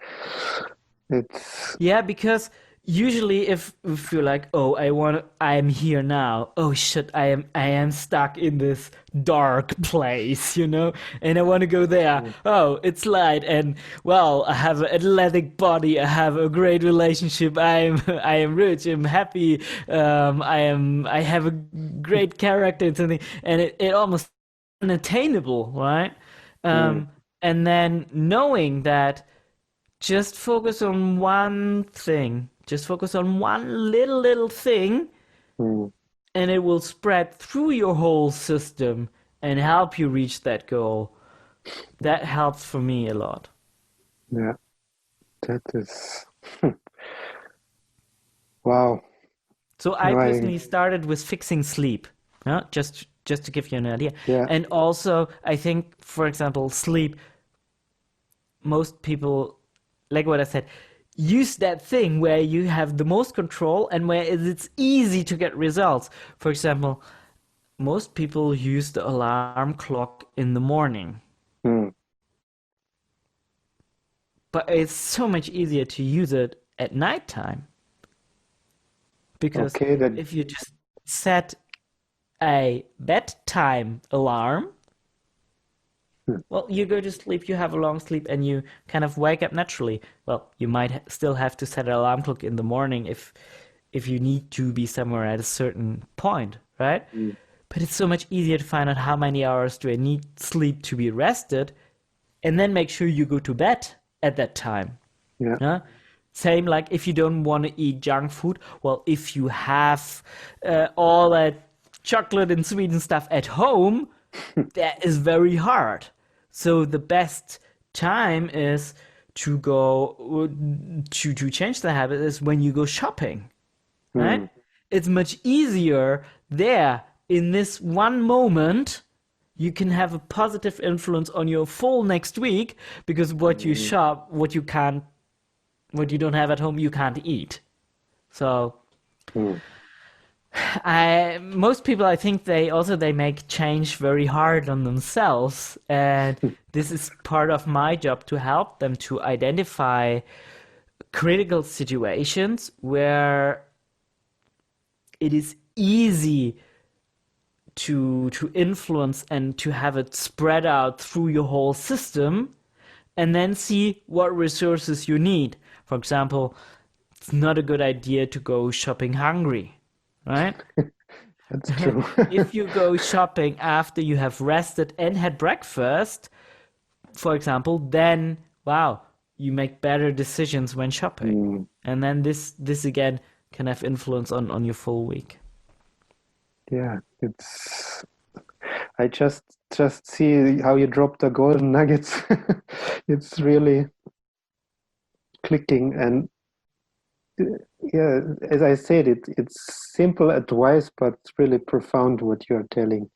Yeah, because usually if you're like, oh, I am here now. Oh shit, I am stuck in this dark place, and I want to go there. Oh, it's light, and well, I have an athletic body. I have a great relationship. I am rich. I'm happy. I have a great character and something, and it almost unattainable, right? And then knowing that just focus on one thing, just focus on one little thing, and it will spread through your whole system and help you reach that goal. That helps for me a lot. Yeah, that is wow. So I personally started with fixing sleep, just to give you an idea. Yeah. And also, I think, for example, sleep, most people, like what I said, use that thing where you have the most control and where it's easy to get results. For example, most people use the alarm clock in the morning. But it's so much easier to use it at nighttime. Because if you just set a bedtime alarm, well, you go to sleep, you have a long sleep, and you kind of wake up naturally. Well, you might still have to set an alarm clock in the morning if you need to be somewhere at a certain point, right? But it's so much easier to find out how many hours do I need sleep to be rested, and then make sure you go to bed at that time. Yeah. Same like if you don't want to eat junk food, well, if you have all that chocolate and sweet and stuff at home, that is very hard. So the best time is to go to change the habit is when you go shopping, right? It's much easier there in this one moment. You can have a positive influence on your full next week because what you shop, what you don't have at home, you can't eat. So most people, I think they make change very hard on themselves, and this is part of my job to help them to identify critical situations where it is easy to influence and to have it spread out through your whole system, and then see what resources you need. For example, it's not a good idea to go shopping hungry, right? That's true. If you go shopping after you have rested and had breakfast, for example, then wow, you make better decisions when shopping. And then this again can have influence on your full week. Yeah, I just just see how you drop the golden nuggets. It's really clicking, and yeah, as I said, it's simple advice, but it's really profound what you're telling.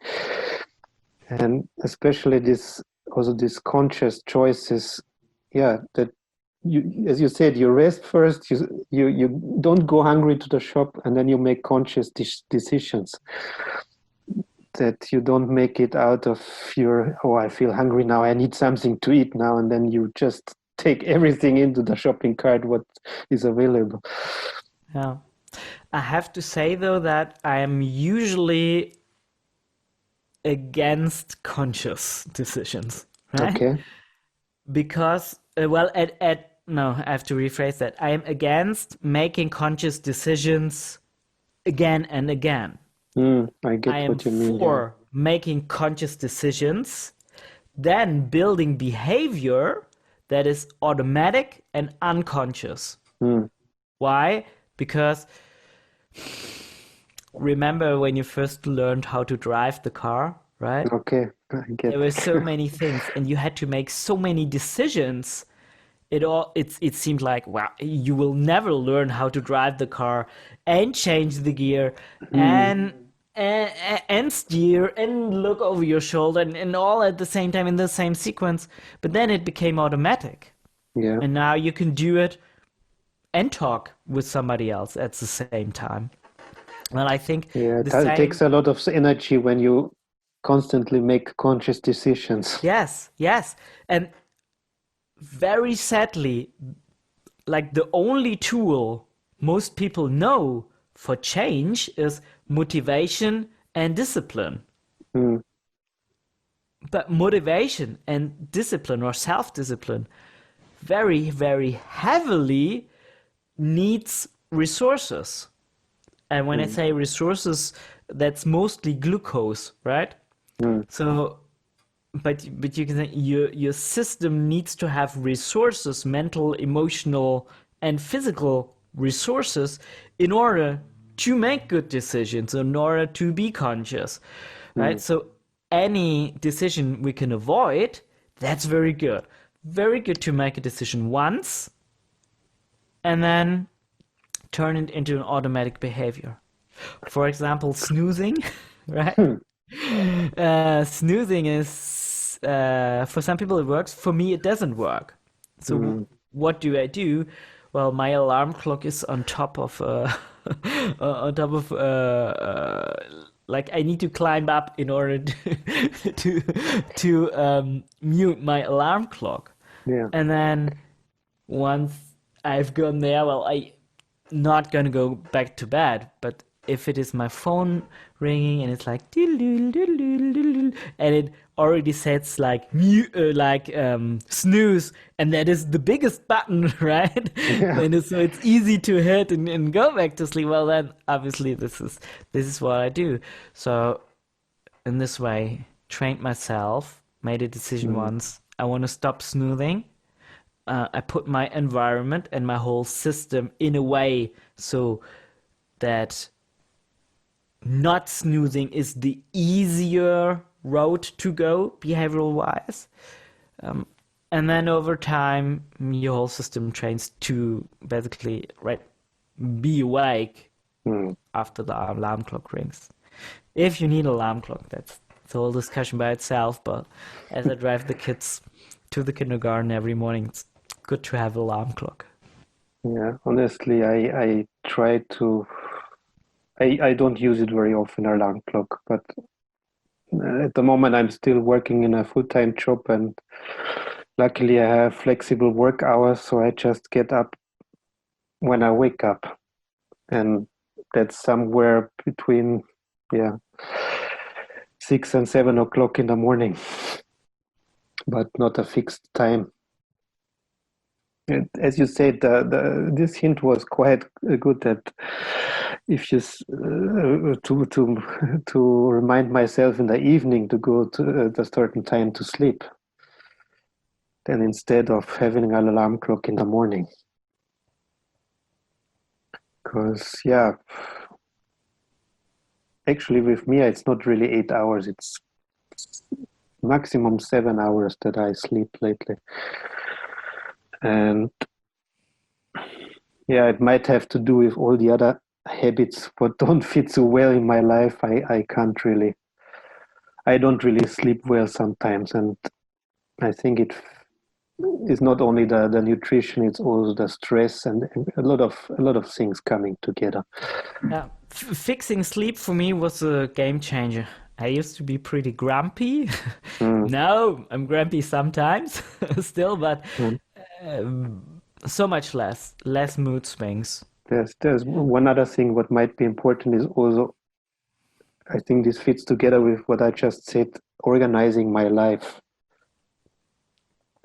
And especially these conscious choices, yeah, that you, as you said, you rest first, you don't go hungry to the shop, and then you make conscious decisions. That you don't make it out of your, oh, I feel hungry now, I need something to eat now, and then you just take everything into the shopping cart what is available. Yeah. I have to say though that I am usually against conscious decisions, right? Okay. Because well, no, I have to rephrase that. I am against making conscious decisions again and again. I get I am what you mean. for making conscious decisions, then building behavior that is automatic and unconscious. Why? Because remember when you first learned how to drive the car, right? Okay, I get There were so many things and you had to make so many decisions. It seemed like, wow, you will never learn how to drive the car and change the gear and steer and look over your shoulder and all at the same time in the same sequence. But then it became automatic. Yeah. And now you can do it and talk with somebody else at the same time. Well, I think it takes a lot of energy when you constantly make conscious decisions. Yes. And very sadly, like the only tool most people know for change is motivation and discipline. But motivation and discipline or self-discipline very, very heavily needs resources. And when I say resources, that's mostly glucose, right? So, but you can say your system needs to have resources, mental, emotional, and physical resources in order to make good decisions, in order to be conscious, right? So any decision we can avoid, that's very good. Very good to make a decision once and then turn it into an automatic behavior. For example, snoozing, right? Snoozing is, for some people it works. For me, it doesn't work. So what do I do? Well, my alarm clock is on top of, like I need to climb up in order to mute my alarm clock. Yeah. And then once I've gone there, well, I not gonna go back to bed, but if it is my phone ringing and it's like and it already sets like snooze, and that is the biggest button, right? Yeah. And so it's easy to hit and go back to sleep. Well, then obviously this is what I do. So in this way, trained myself, made a decision once. I want to stop snoozing. I put my environment and my whole system in a way so that not snoozing is the easier road to go behavioral wise. And then over time, your whole system trains to basically be awake after the alarm clock rings. If you need an alarm clock, that's a whole discussion by itself. But as I drive the kids to the kindergarten every morning, it's good to have an alarm clock. Yeah, honestly, I try to. I don't use it very often, alarm clock, but at the moment I'm still working in a full-time job, and luckily I have flexible work hours, so I just get up when I wake up, and that's somewhere between 6 and 7 o'clock in the morning, but not a fixed time. And as you said, this hint was quite good. That if you to remind myself in the evening to go to a certain time to sleep, then instead of having an alarm clock in the morning, because actually with me it's not really 8 hours. It's maximum 7 hours that I sleep lately. And yeah, it might have to do with all the other habits but don't fit so well in my life. I don't really sleep well sometimes, and I think it is not only the nutrition, it's also the stress and a lot of things coming together. Yeah, fixing sleep for me was a game changer. I used to be pretty grumpy. Now I'm grumpy sometimes still, but Mm. so much less mood swings. There's one other thing what might be important is also, I think this fits together with what I just said, organizing my life.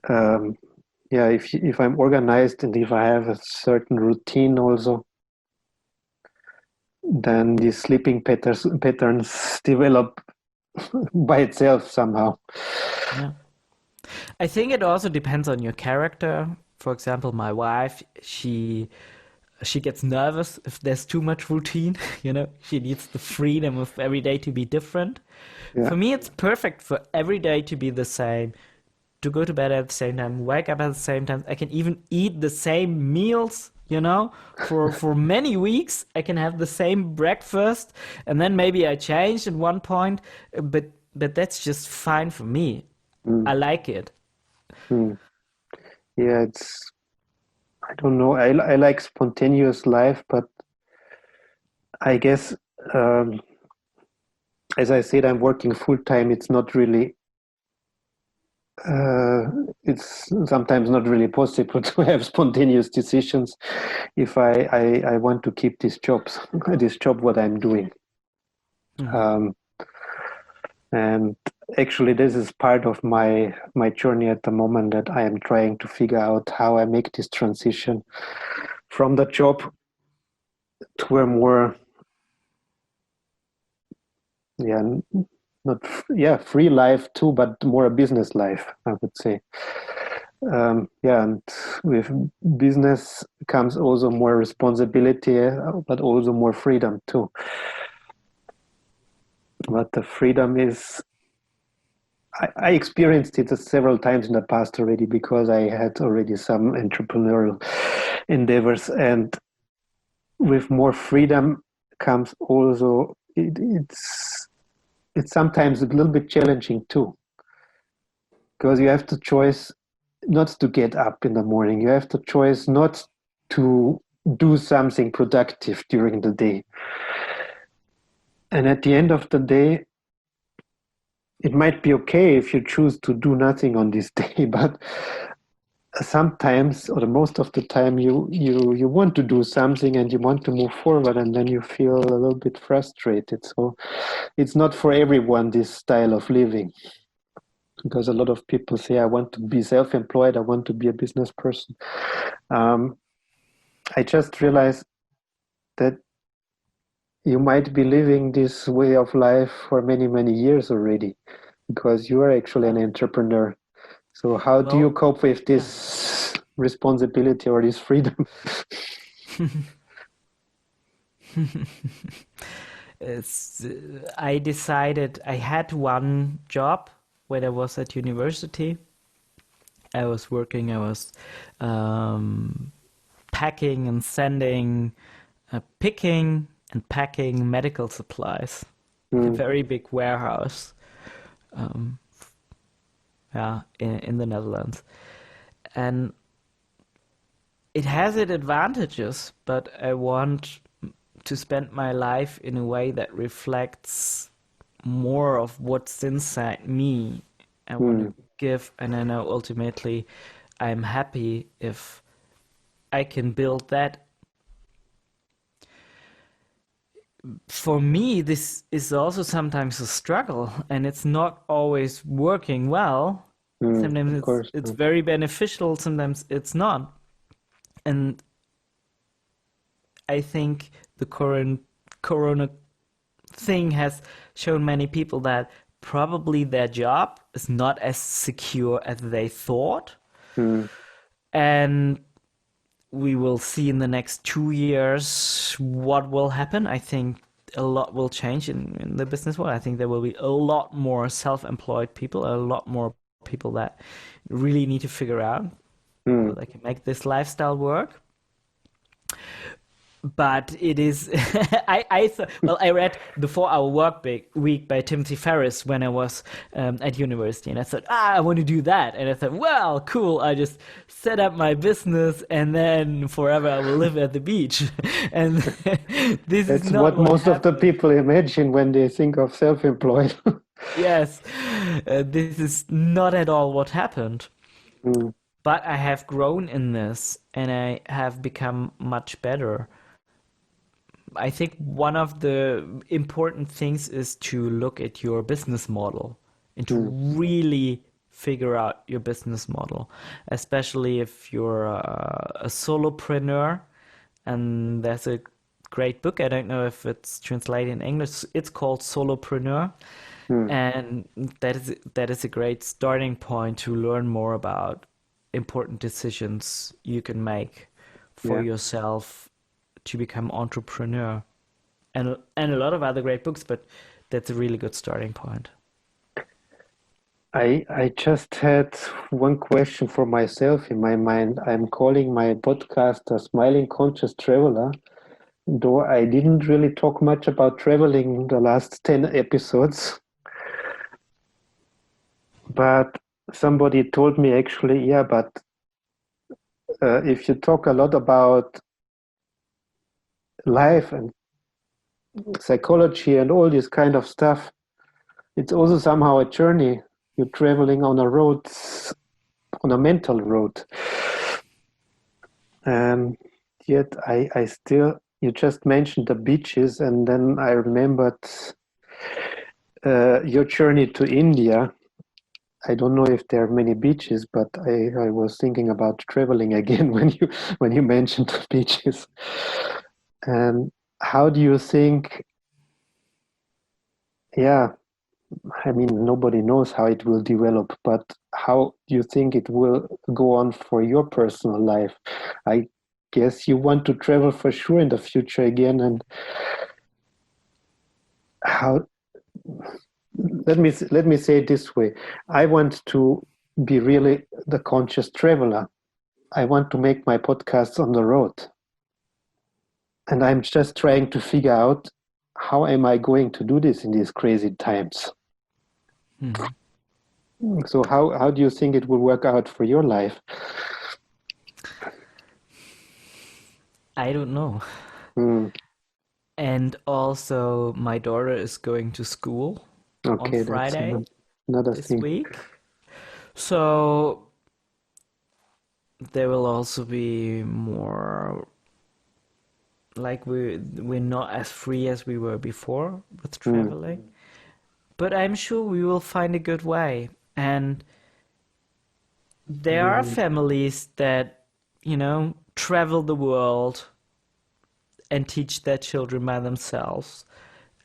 Yeah, if I'm organized and if I have a certain routine also, then the sleeping patterns develop by itself somehow. Yeah. I think it also depends on your character. For example, my wife, she gets nervous if there's too much routine, you know. She needs the freedom of every day to be different. Yeah. For me, it's perfect for every day to be the same. To go to bed at the same time, wake up at the same time. I can even eat the same meals, you know, for many weeks. I can have the same breakfast, and then maybe I change at one point, but that's just fine for me. I like it. Mm. Yeah, I don't know. I like spontaneous life, but I guess, um, as I said, I'm working full time. It's not really, uh, it's sometimes not really possible to have spontaneous decisions if I want to keep this job what I'm doing. Um, and actually, this is part of my journey at the moment, that I am trying to figure out how I make this transition from the job to a more, yeah, not free life too, but more a business life, I would say. Yeah, and with business comes also more responsibility, but also more freedom too. But the freedom is, I experienced it several times in the past already, because I had already some entrepreneurial endeavors, and with more freedom comes also, it's sometimes a little bit challenging too, because you have to choose not to get up in the morning. You have to choose not to do something productive during the day. And at the end of the day, it might be okay if you choose to do nothing on this day, but sometimes, or the most of the time, you want to do something and you want to move forward, and then you feel a little bit frustrated. So it's not for everyone, this style of living, because a lot of people say, I want to be self-employed, I want to be a business person. I just realized that you might be living this way of life for many, many years already, because you are actually an entrepreneur. So how do you Well, cope with yeah. this responsibility or this freedom? I decided I had one job when I was at university. I was working, I was packing and sending, picking and packing medical supplies. A very big warehouse, yeah, in the Netherlands. And it has its advantages, but I want to spend my life in a way that reflects more of what's inside me. I want to give, and I know ultimately I'm happy if I can build that. For me, this is also sometimes a struggle, and it's not always working well. Sometimes Of course. it's very beneficial, sometimes it's not. And I think the current corona thing has shown many people that probably their job is not as secure as they thought. And we will see in the next 2 years what will happen. I think a lot will change in the business world. I think there will be a lot more self-employed people, a lot more people that really need to figure out how they can make this lifestyle work. But it is, I read The 4-Hour Work Week by Timothy Ferriss when I was at university, and I thought, I want to do that. And I thought, well, cool, I just set up my business and then forever I will live at the beach. And this That's is not what most happened. of the people imagine when they think of self-employed. Yes, this is not at all what happened. But I have grown in this and I have become much better. I think one of the important things is to look at your business model and to really figure out your business model, especially if you're a solopreneur. And there's a great book. I don't know if it's translated in English. It's called Solopreneur. And that is a great starting point to learn more about important decisions you can make for yourself to become entrepreneur, and a lot of other great books, but that's a really good starting point. I just had one question for myself in my mind. I'm calling my podcast a Smiling Conscious Traveler, though I didn't really talk much about traveling in the last 10 episodes. But somebody told me actually, yeah, but if you talk a lot about life and psychology and all this kind of stuff, it's also somehow a journey. You're traveling on a road, on a mental road. And yet I still, you just mentioned the beaches, and then I remembered your journey to India. I don't know if there are many beaches, but I was thinking about traveling again when you mentioned the beaches. And how do you think, I mean, nobody knows how it will develop, but how do you think it will go on for your personal life? I guess you want to travel for sure in the future again. And how, let me say it this way. I want to be really the conscious traveler. I want to make my podcasts on the road. And I'm just trying to figure out, how am I going to do this in these crazy times? So how do you think it will work out for your life? I don't know. And also, my daughter is going to school on Friday another this thing. week. So there will also be more, like we're not as free as we were before with traveling. But I'm sure we will find a good way. And there are families that, travel the world and teach their children by themselves.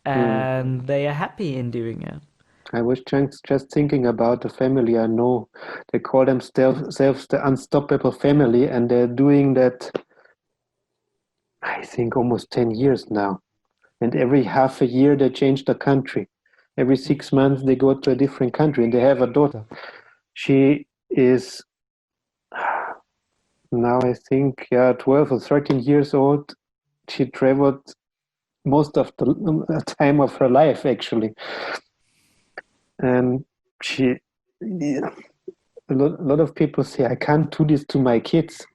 And they are happy in doing it. I was just thinking about the family I know. They call themselves the Unstoppable Family, and they're doing that, I think, almost 10 years now. And every half a year they change the country. Every 6 months they go to a different country, and they have a daughter. She is now, I think, 12 or 13 years old. She traveled most of the time of her life, actually. And a lot of people say, I can't do this to my kids.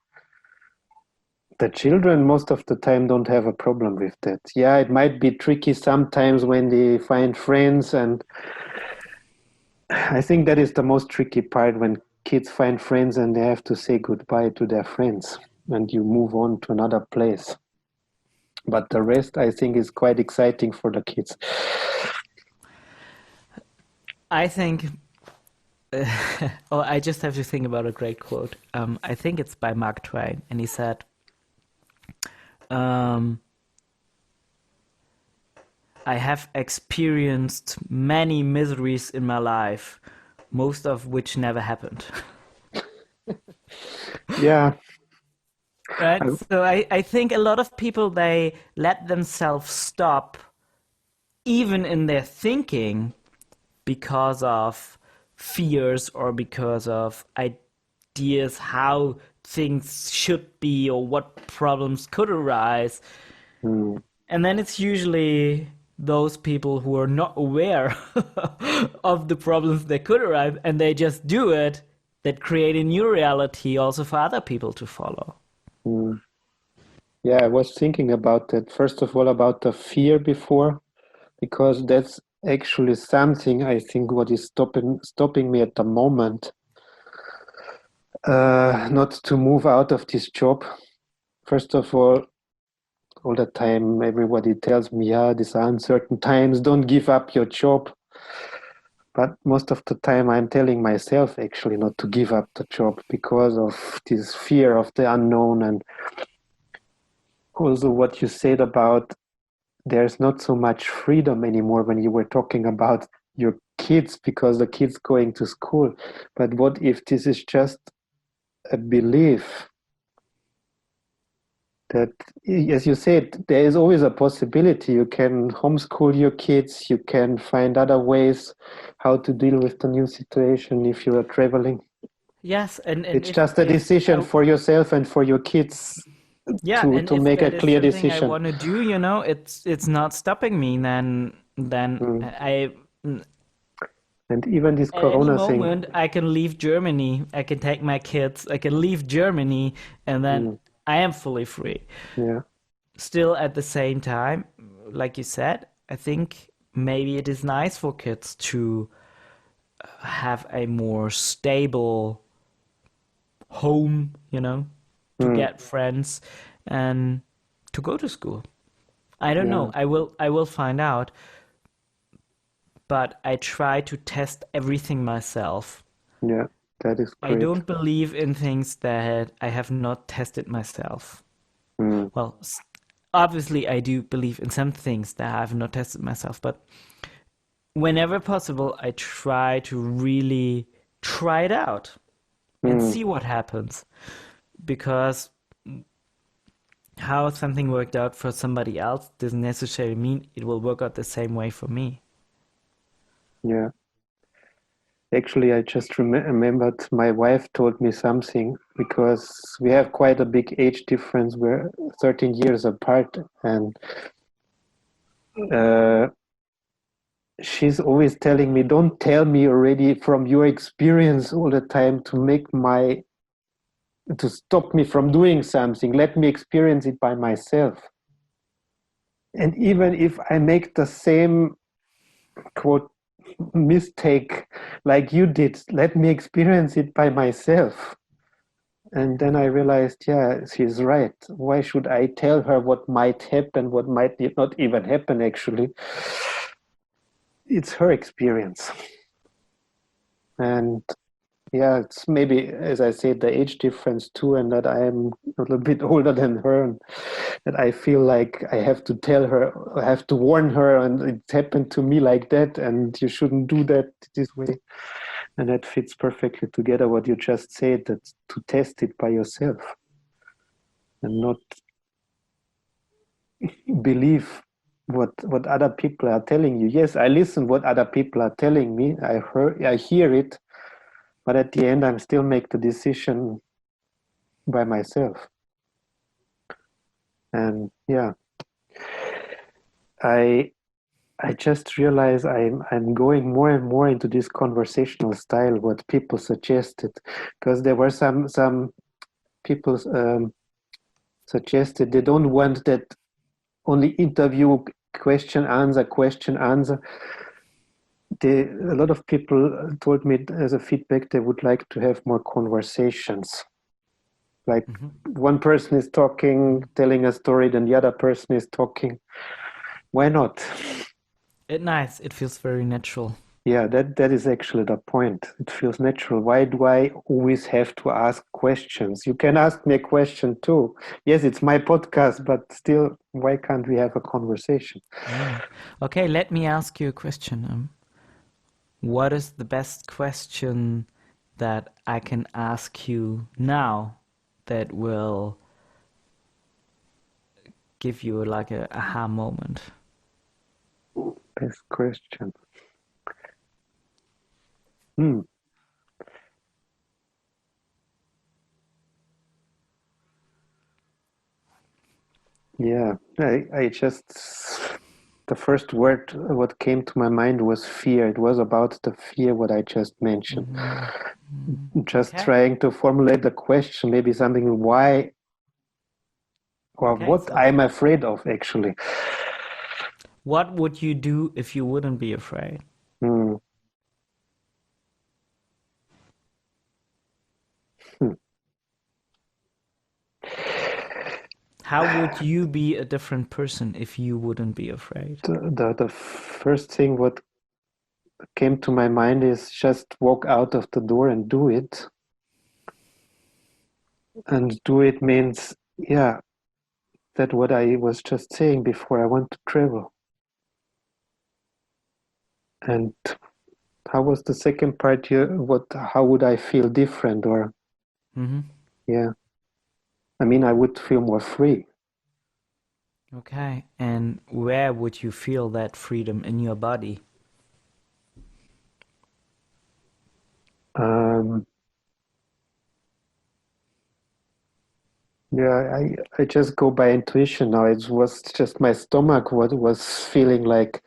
The children most of the time don't have a problem with that. Yeah, it might be tricky sometimes when they find friends, and I think that is the most tricky part, when kids find friends and they have to say goodbye to their friends and you move on to another place. But the rest, I think, is quite exciting for the kids. I think, I just have to think about a great quote. I think it's by Mark Twain, and he said, I have experienced many miseries in my life, most of which never happened. Yeah. Right? So I think a lot of people, they let themselves stop even in their thinking, because of fears or because of ideas how things should be or what problems could arise. And then it's usually those people who are not aware of the problems that could arise and they just do it, that create a new reality also for other people to follow. Yeah, I was thinking about that. First of all, about the fear before, because that's actually something I think what is stopping me at the moment, not to move out of this job. First of all the time everybody tells me, yeah, these are uncertain times, don't give up your job. But most of the time I'm telling myself actually not to give up the job because of this fear of the unknown. And also what you said about there's not so much freedom anymore when you were talking about your kids because the kids going to school. But what if this is just a belief that, as you said, there is always a possibility you can homeschool your kids, you can find other ways how to deal with the new situation if you are traveling. Yes, and It's if just a decision for yourself and for your kids yeah, and to if make a that is clear something I decision. want to do, you know, it's not stopping me. Then I And even this at any Corona thing. moment I can leave Germany. I can take my kids. I can leave Germany, and then I am fully free. Yeah. Still, at the same time, like you said, I think maybe it is nice for kids to have a more stable home, you know, to get friends and to go to school. I don't know. I will find out. But I try to test everything myself. Yeah, that is I great. don't believe in things that I have not tested myself. Well, obviously I do believe in some things that I have not tested myself, but whenever possible, I try to really try it out and see what happens. Because how something worked out for somebody else doesn't necessarily mean it will work out the same way for me. Yeah. Actually, I just remembered my wife told me something because we have quite a big age difference. We're 13 years apart, and she's always telling me, "Don't tell me already from your experience all the time to stop me from doing something. Let me experience it by myself." And even if I make the same quote mistake like you did, let me experience it by myself. And then I realized, yeah, she's right. Why should I tell her what might happen, what might not even happen, actually? It's her experience. And yeah, it's maybe, as I said, the age difference too, and that I am a little bit older than her, and that I feel like I have to tell her, I have to warn her, and it happened to me like that, and you shouldn't do that this way. And that fits perfectly together what you just said, that to test it by yourself and not believe what other people are telling you. Yes, I listen what other people are telling me. I hear it, but at the end, I'm still make the decision by myself. And yeah, I just realize I'm going more and more into this conversational style what people suggested, because there were some people suggested they don't want that only interview question answer. A lot of people told me as a feedback they would like to have more conversations. Like one person is talking, telling a story, then the other person is talking. Why not? It's nice. It feels very natural. Yeah, that is actually the point. It feels natural. Why do I always have to ask questions? You can ask me a question too. Yes, it's my podcast, but still, why can't we have a conversation? Yeah. Okay, let me ask you a question. What is the best question that I can ask you now that will give you like a aha moment? Nice question. Hmm. Yeah, I just, the first word what came to my mind was fear. It was about the fear what I just mentioned. Just Okay. trying to formulate the question, maybe something why or Okay, what so I'm afraid of actually. what would you do if you wouldn't be afraid? Hmm. Hmm. How would you be a different person if you wouldn't be afraid? The first thing what came to my mind is just walk out of the door and do it. And do it means, yeah, that what I was just saying before, I want to travel. And how was the second part here? How would I feel different? Or, Mm-hmm. yeah, I mean, I would feel more free. Okay, and where would you feel that freedom in your body? Um, yeah, I just go by intuition now. It was just my stomach what was feeling like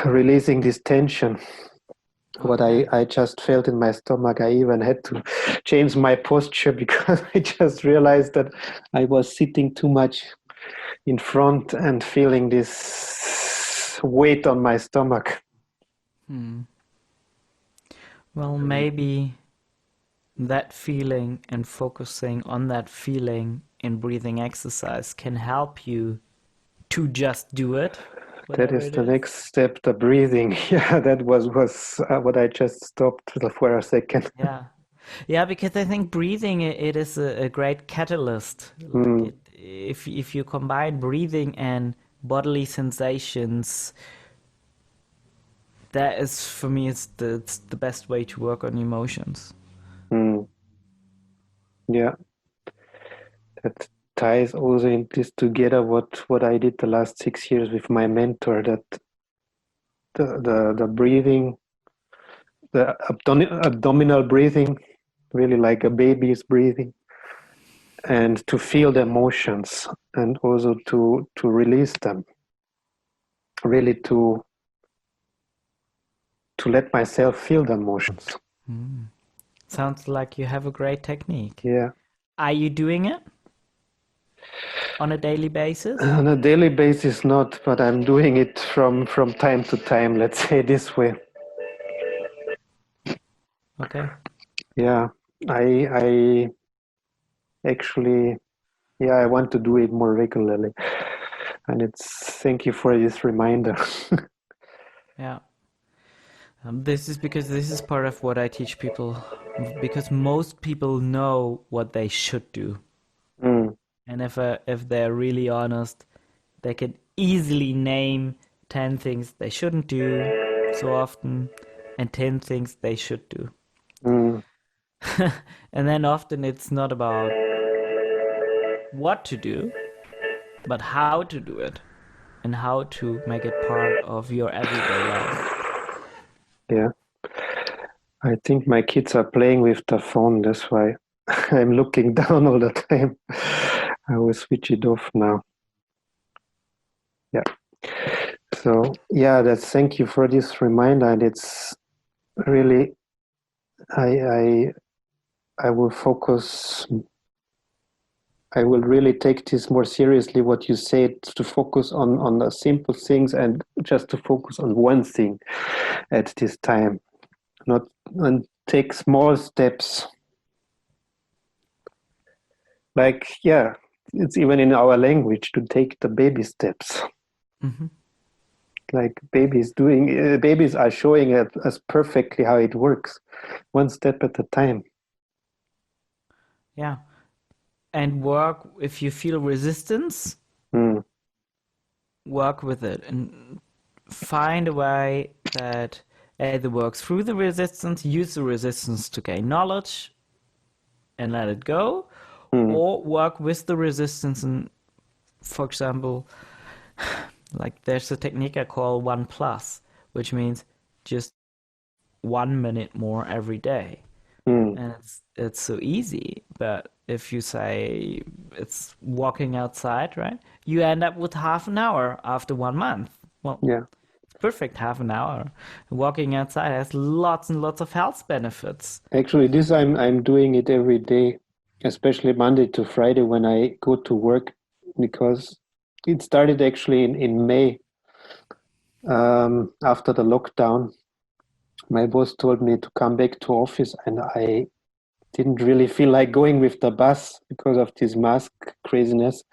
releasing this tension. What Okay. I just felt in my stomach. I even had to change my posture because I just realized that I was sitting too much in front and feeling this weight on my stomach. Well, maybe that feeling and focusing on that feeling in breathing exercise can help you to just do it, That whatever is it the is. next step, the breathing. Yeah, that was what I just stopped for a second. Yeah. Yeah, because I think breathing it is a great catalyst. Like Mm, it, if you combine breathing and bodily sensations, that is for me it's the best way to work on emotions. mm, yeah, that ties also in this together what I did the last 6 years with my mentor. That the breathing, the abdominal breathing, really like a baby is breathing, and to feel the emotions and also to release them, really to let myself feel the emotions. Sounds like you have a great technique. Yeah. Are you doing it on a daily basis? On a daily basis, not, but I'm doing it from time to time, let's say this way. Okay. Yeah, I actually, yeah, I want to do it more regularly. And thank you for this reminder. Yeah. This is because this is part of what I teach people, because most people know what they should do. Mm, And if they're really honest, they can easily name 10 things they shouldn't do so often and 10 things they should do. mm, And then often it's not about what to do, but how to do it and how to make it part of your everyday life. yeah, I think my kids are playing with the phone. That's why I'm looking down all the time. I will switch it off now. Yeah. So yeah, thank you for this reminder, and it's really I I will focus. I will really take this more seriously. What you said, to focus on the simple things and just to focus on one thing at this time, not and take small steps. Like yeah, it's even in our language to take the baby steps. Mm-hmm. Like babies are showing us perfectly how it works, one step at a time. Yeah. And work, if you feel resistance, Mm, work with it and find a way that either works through the resistance, use the resistance to gain knowledge and let it go, mm, or work with the resistance and, for example, Like there's a technique I call 1+, which means just 1 minute more every day. And it's so easy. But if you say it's walking outside, right? You end up with half an hour after 1 month. Well, Yeah. it's perfect half an hour. Walking outside has lots and lots of health benefits. Actually, this I'm doing it every day, especially Monday to Friday when I go to work, because it started actually in May, after the lockdown. My boss told me to come back to office, and I didn't really feel like going with the bus because of this mask craziness.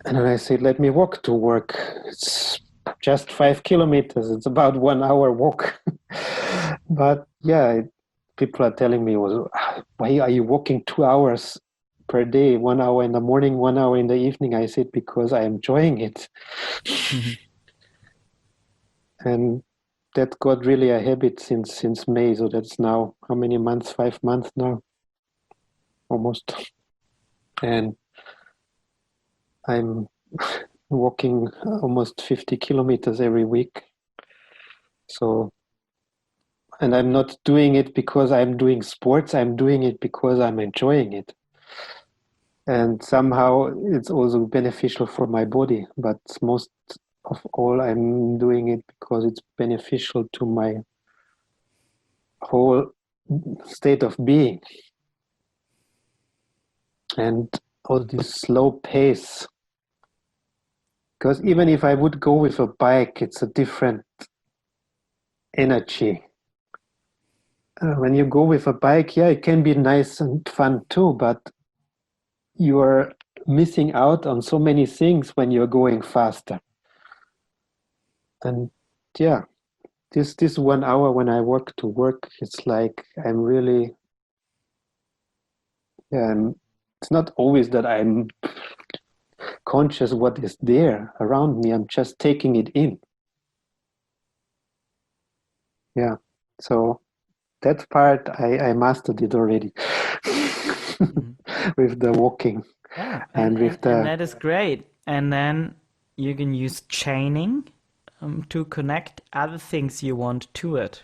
And then I said, let me walk to work. It's just 5 kilometers. It's about 1 hour walk. But yeah, people are telling me, well, why are you walking 2 hours per day, 1 hour in the morning, 1 hour in the evening? I said, because I am enjoying it. And that got really a habit since May. So that's now how many months? 5 months now, almost. And I'm walking almost 50 kilometers every week. So, and I'm not doing it because I'm doing sports. I'm doing it because I'm enjoying it. And somehow it's also beneficial for my body. But most of all, I'm doing it because it's beneficial to my whole state of being. And all this slow pace. Because even if I would go with a bike, it's a different energy. When you go with a bike, yeah, it can be nice and fun too, but you are missing out on so many things when you're going faster. And yeah, this 1 hour when I walk to work, it's like I'm really, it's not always that I'm conscious what is there around me. I'm just taking it in. Yeah, so that part I mastered it already with the walking. Yeah, and that is great. And then you can use chaining to connect other things you want to it,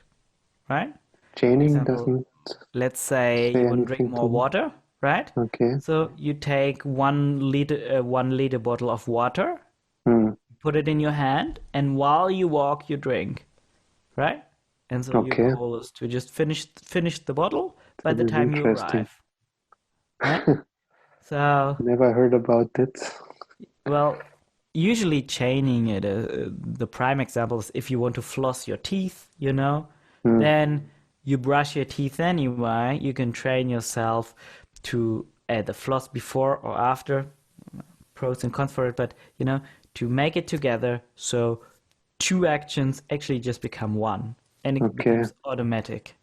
right? Chaining doesn't let's say you want to drink more water, right? Okay. So you take 1 liter bottle of water, put it in your hand, and while you walk, you drink, right? And so your goal is to just finish the bottle by the time you arrive, right? So never heard about it. Well, usually chaining it, the prime example is if you want to floss your teeth, then you brush your teeth anyway. You can train yourself to either floss before or after, pros and cons for it, but to make it together so two actions actually just become one, and it becomes automatic.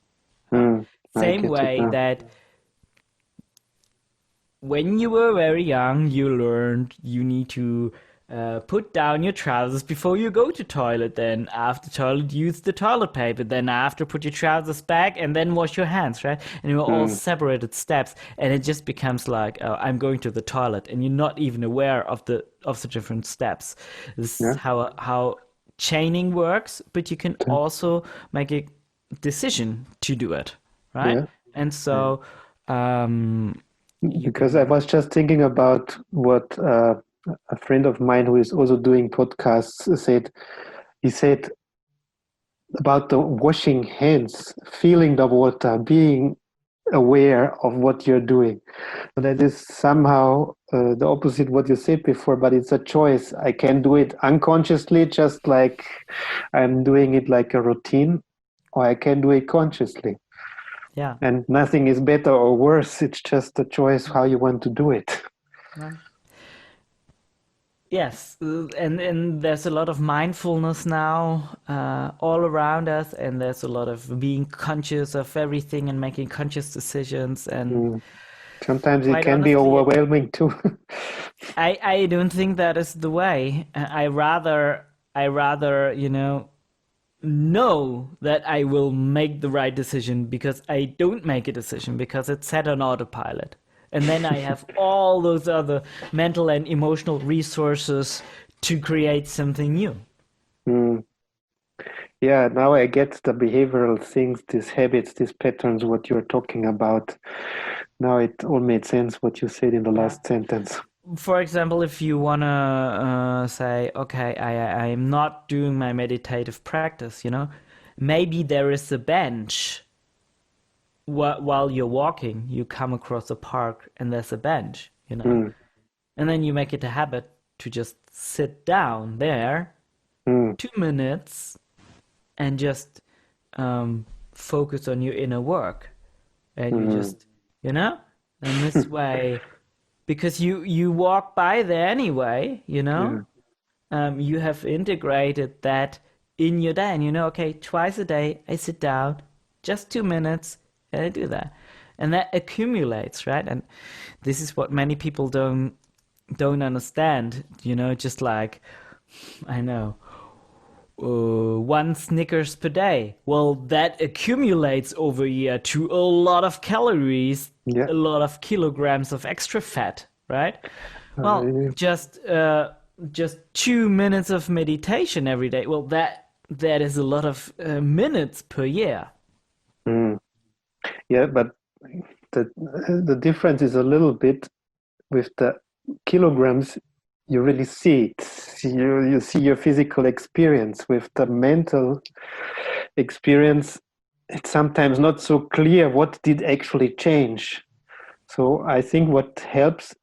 Same way that when you were very young, you learned you need to put down your trousers before you go to toilet. Then after toilet, use the toilet paper. Then after, put your trousers back and then wash your hands, right? And you're all separated steps, and it just becomes like, oh, I'm going to the toilet, and you're not even aware of the different steps. This is how chaining works, but you can also make a decision to do it, right? And so because I was just thinking about what a friend of mine who is also doing podcasts said. He said about the washing hands, feeling the water, being aware of what you're doing. So that is somehow the opposite what you said before, but it's a choice. I can do it unconsciously, just like I'm doing it like a routine, or I can do it consciously. Yeah. And nothing is better or worse. It's just a choice how you want to do it. Yes, and there's a lot of mindfulness now all around us, and there's a lot of being conscious of everything and making conscious decisions. And sometimes it can be overwhelming too. I don't think that is the way. I rather know that I will make the right decision because I don't make a decision because it's set on autopilot. And then I have all those other mental and emotional resources to create something new. Mm. Yeah, now I get the behavioral things, these habits, these patterns, what you're talking about. Now it all made sense what you said in the last sentence. For example, if you want to say, okay, I am not doing my meditative practice, maybe there is a bench while you're walking, you come across a park and there's a bench, Mm. and then you make it a habit to just sit down there Mm. 2 minutes and just focus on your inner work. And you just, and this way, because you walk by there anyway, Yeah. you have integrated that in your day, and okay, twice a day I sit down, just 2 minutes, and I do that, and that accumulates, right? And this is what many people don't understand, just like, I know, one Snickers per day. Well, that accumulates over a year to a lot of calories, Yeah. a lot of kilograms of extra fat, right? Well, just 2 minutes of meditation every day. Well, that is a lot of minutes per year. Mm. Yeah, but the difference is a little bit with the kilograms. You really see it. You see your physical experience. With the mental experience, it's sometimes not so clear what did actually change. So I think what helps,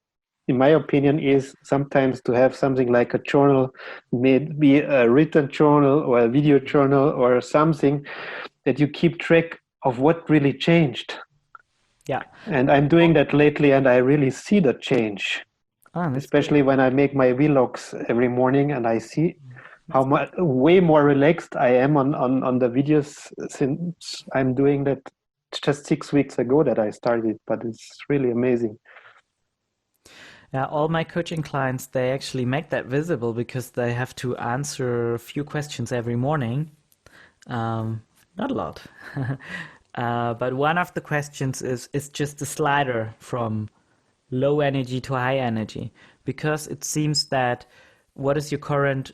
in my opinion, is sometimes to have something like a journal, maybe a written journal or a video journal or something that you keep track of what really changed. Yeah. And I'm doing that lately, and I really see the change. Especially good. when I make my vlogs every morning, and I see how much way more relaxed I am on the videos since I'm doing that just 6 weeks ago that I started. But it's really amazing. Yeah, all my coaching clients, they actually make that visible because they have to answer a few questions every morning. Not a lot. But one of the questions is just a slider from low energy to high energy, because it seems that what is your current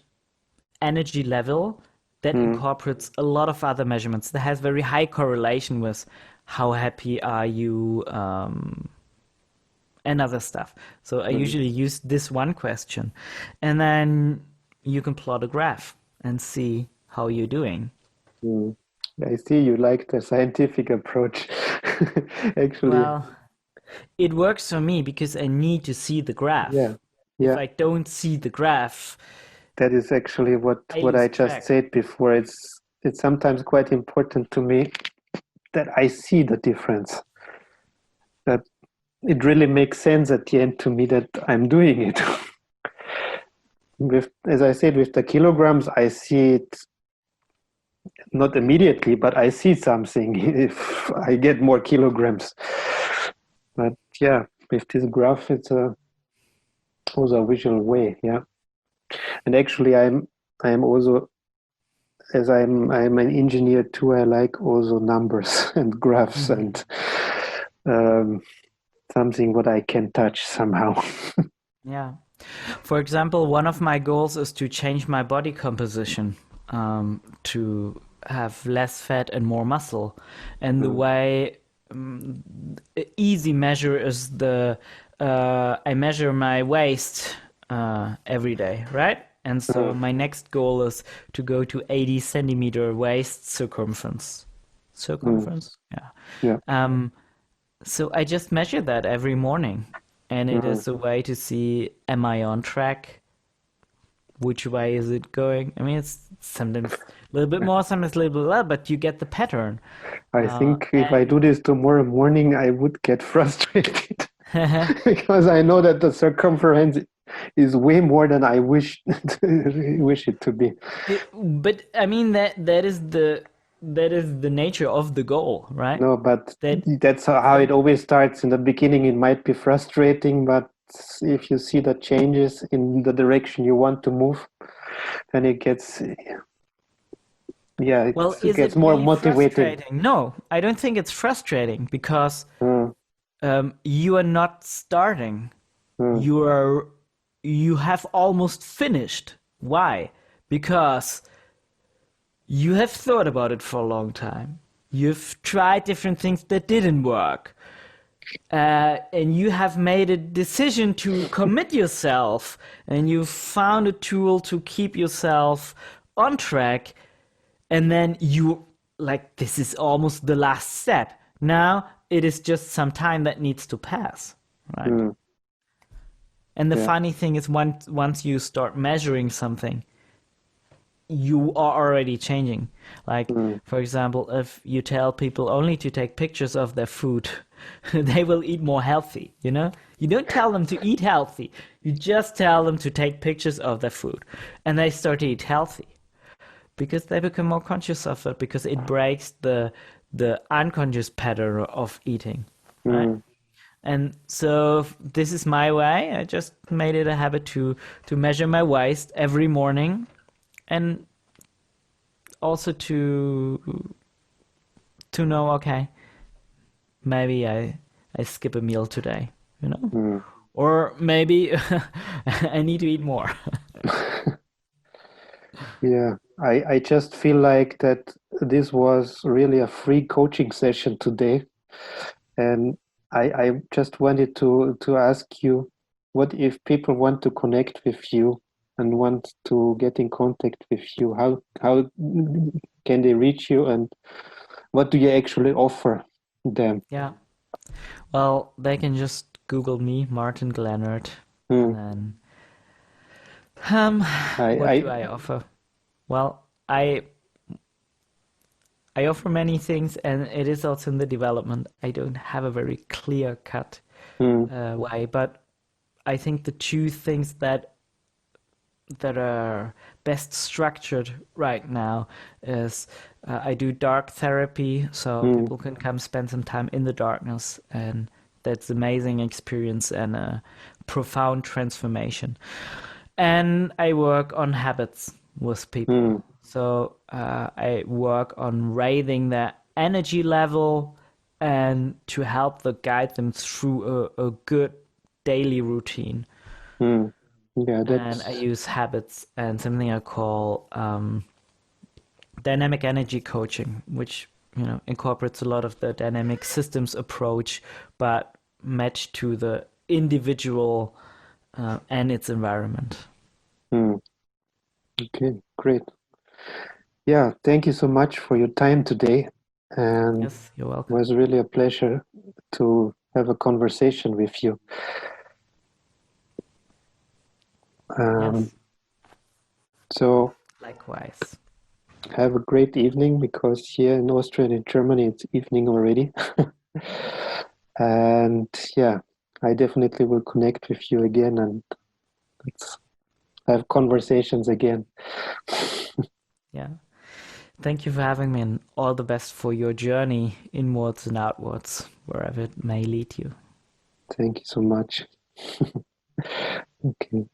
energy level that incorporates a lot of other measurements that has very high correlation with how happy are you, and other stuff. So I usually use this one question, and then you can plot a graph and see how you're doing. I see you like the scientific approach. Actually, Well, it works for me because I need to see the graph. If yeah. I don't see the graph, That is actually what I I lose just track. said before. It's sometimes quite important to me that I see the difference. That it really makes sense at the end to me that I'm doing it. As I said, with the kilograms, I see it not immediately, but I see something if I get more kilograms. But yeah, with this graph, it's also a visual way. Yeah, and actually, I'm also, as I'm an engineer too, I like also numbers and graphs and something what I can touch somehow. Yeah. For example, one of my goals is to change my body composition, to have less fat and more muscle. And the way, easy measure is I measure my waist every day, right? And so my next goal is to go to 80 centimeter waist circumference. Circumference? Yeah. So I just measure that every morning, and it is a way to see, am I on track? Which way is it going? I mean, it's sometimes a little bit more, sometimes a little bit less, but you get the pattern. I think if I do this tomorrow morning, I would get frustrated because I know that the circumference is way more than I wish it to be. But I mean that is the nature of the goal, right? No, but That that's how it always starts. In the beginning, it might be frustrating, but if you see the changes in the direction you want to move, then it gets, yeah, well, it is it gets more really motivating. frustrating? No, I don't think it's frustrating because Mm, you are not starting. mm, You are you have almost finished. Why? Because you have thought about it for a long time. You've tried different things that didn't work. And you have made a decision to commit yourself, and you found a tool to keep yourself on track. And then you, like, this is almost the last step. Now it is just some time that needs to pass, right? And the funny thing is, once you start measuring something, you are already changing. Like, for example, if you tell people only to take pictures of their food, they will eat more healthy, you know? You don't tell them to eat healthy. You just tell them to take pictures of their food. And they start to eat healthy because they become more conscious of it, because it breaks the unconscious pattern of eating, right? And so this is my way. I just made it a habit to measure my waist every morning, and also to know, okay, maybe I skip a meal today, you know, or maybe I need to eat more. Yeah, I just feel like that this was really a free coaching session today, and I just wanted to ask you, what if people want to connect with you and want to get in contact with you? How can they reach you, and what do you actually offer them? Yeah. Well, they can just Google me, Martin Glanert, and then what do I offer? Well, I offer many things, and it is also in the development. I don't have a very clear cut way, but I think the two things that are best structured right now is I do dark therapy, so people can come spend some time in the darkness, and that's amazing experience and a profound transformation. And I work on habits with people. So I work on raising their energy level and to help guide them through a good daily routine. Yeah, And I use habits and something I call dynamic energy coaching, which, you know, incorporates a lot of the dynamic systems approach, but matched to the individual and its environment. Okay, great. Yeah, thank you so much for your time today. And Yes, you're it welcome. was really a pleasure to have a conversation with you. Yes, So likewise. have a great evening, because here in Austria and in Germany it's evening already. And yeah, I definitely will connect with you again, and let's have conversations again. Yeah. Thank you for having me, and all the best for your journey inwards and outwards, wherever it may lead you. Thank you so much. Okay.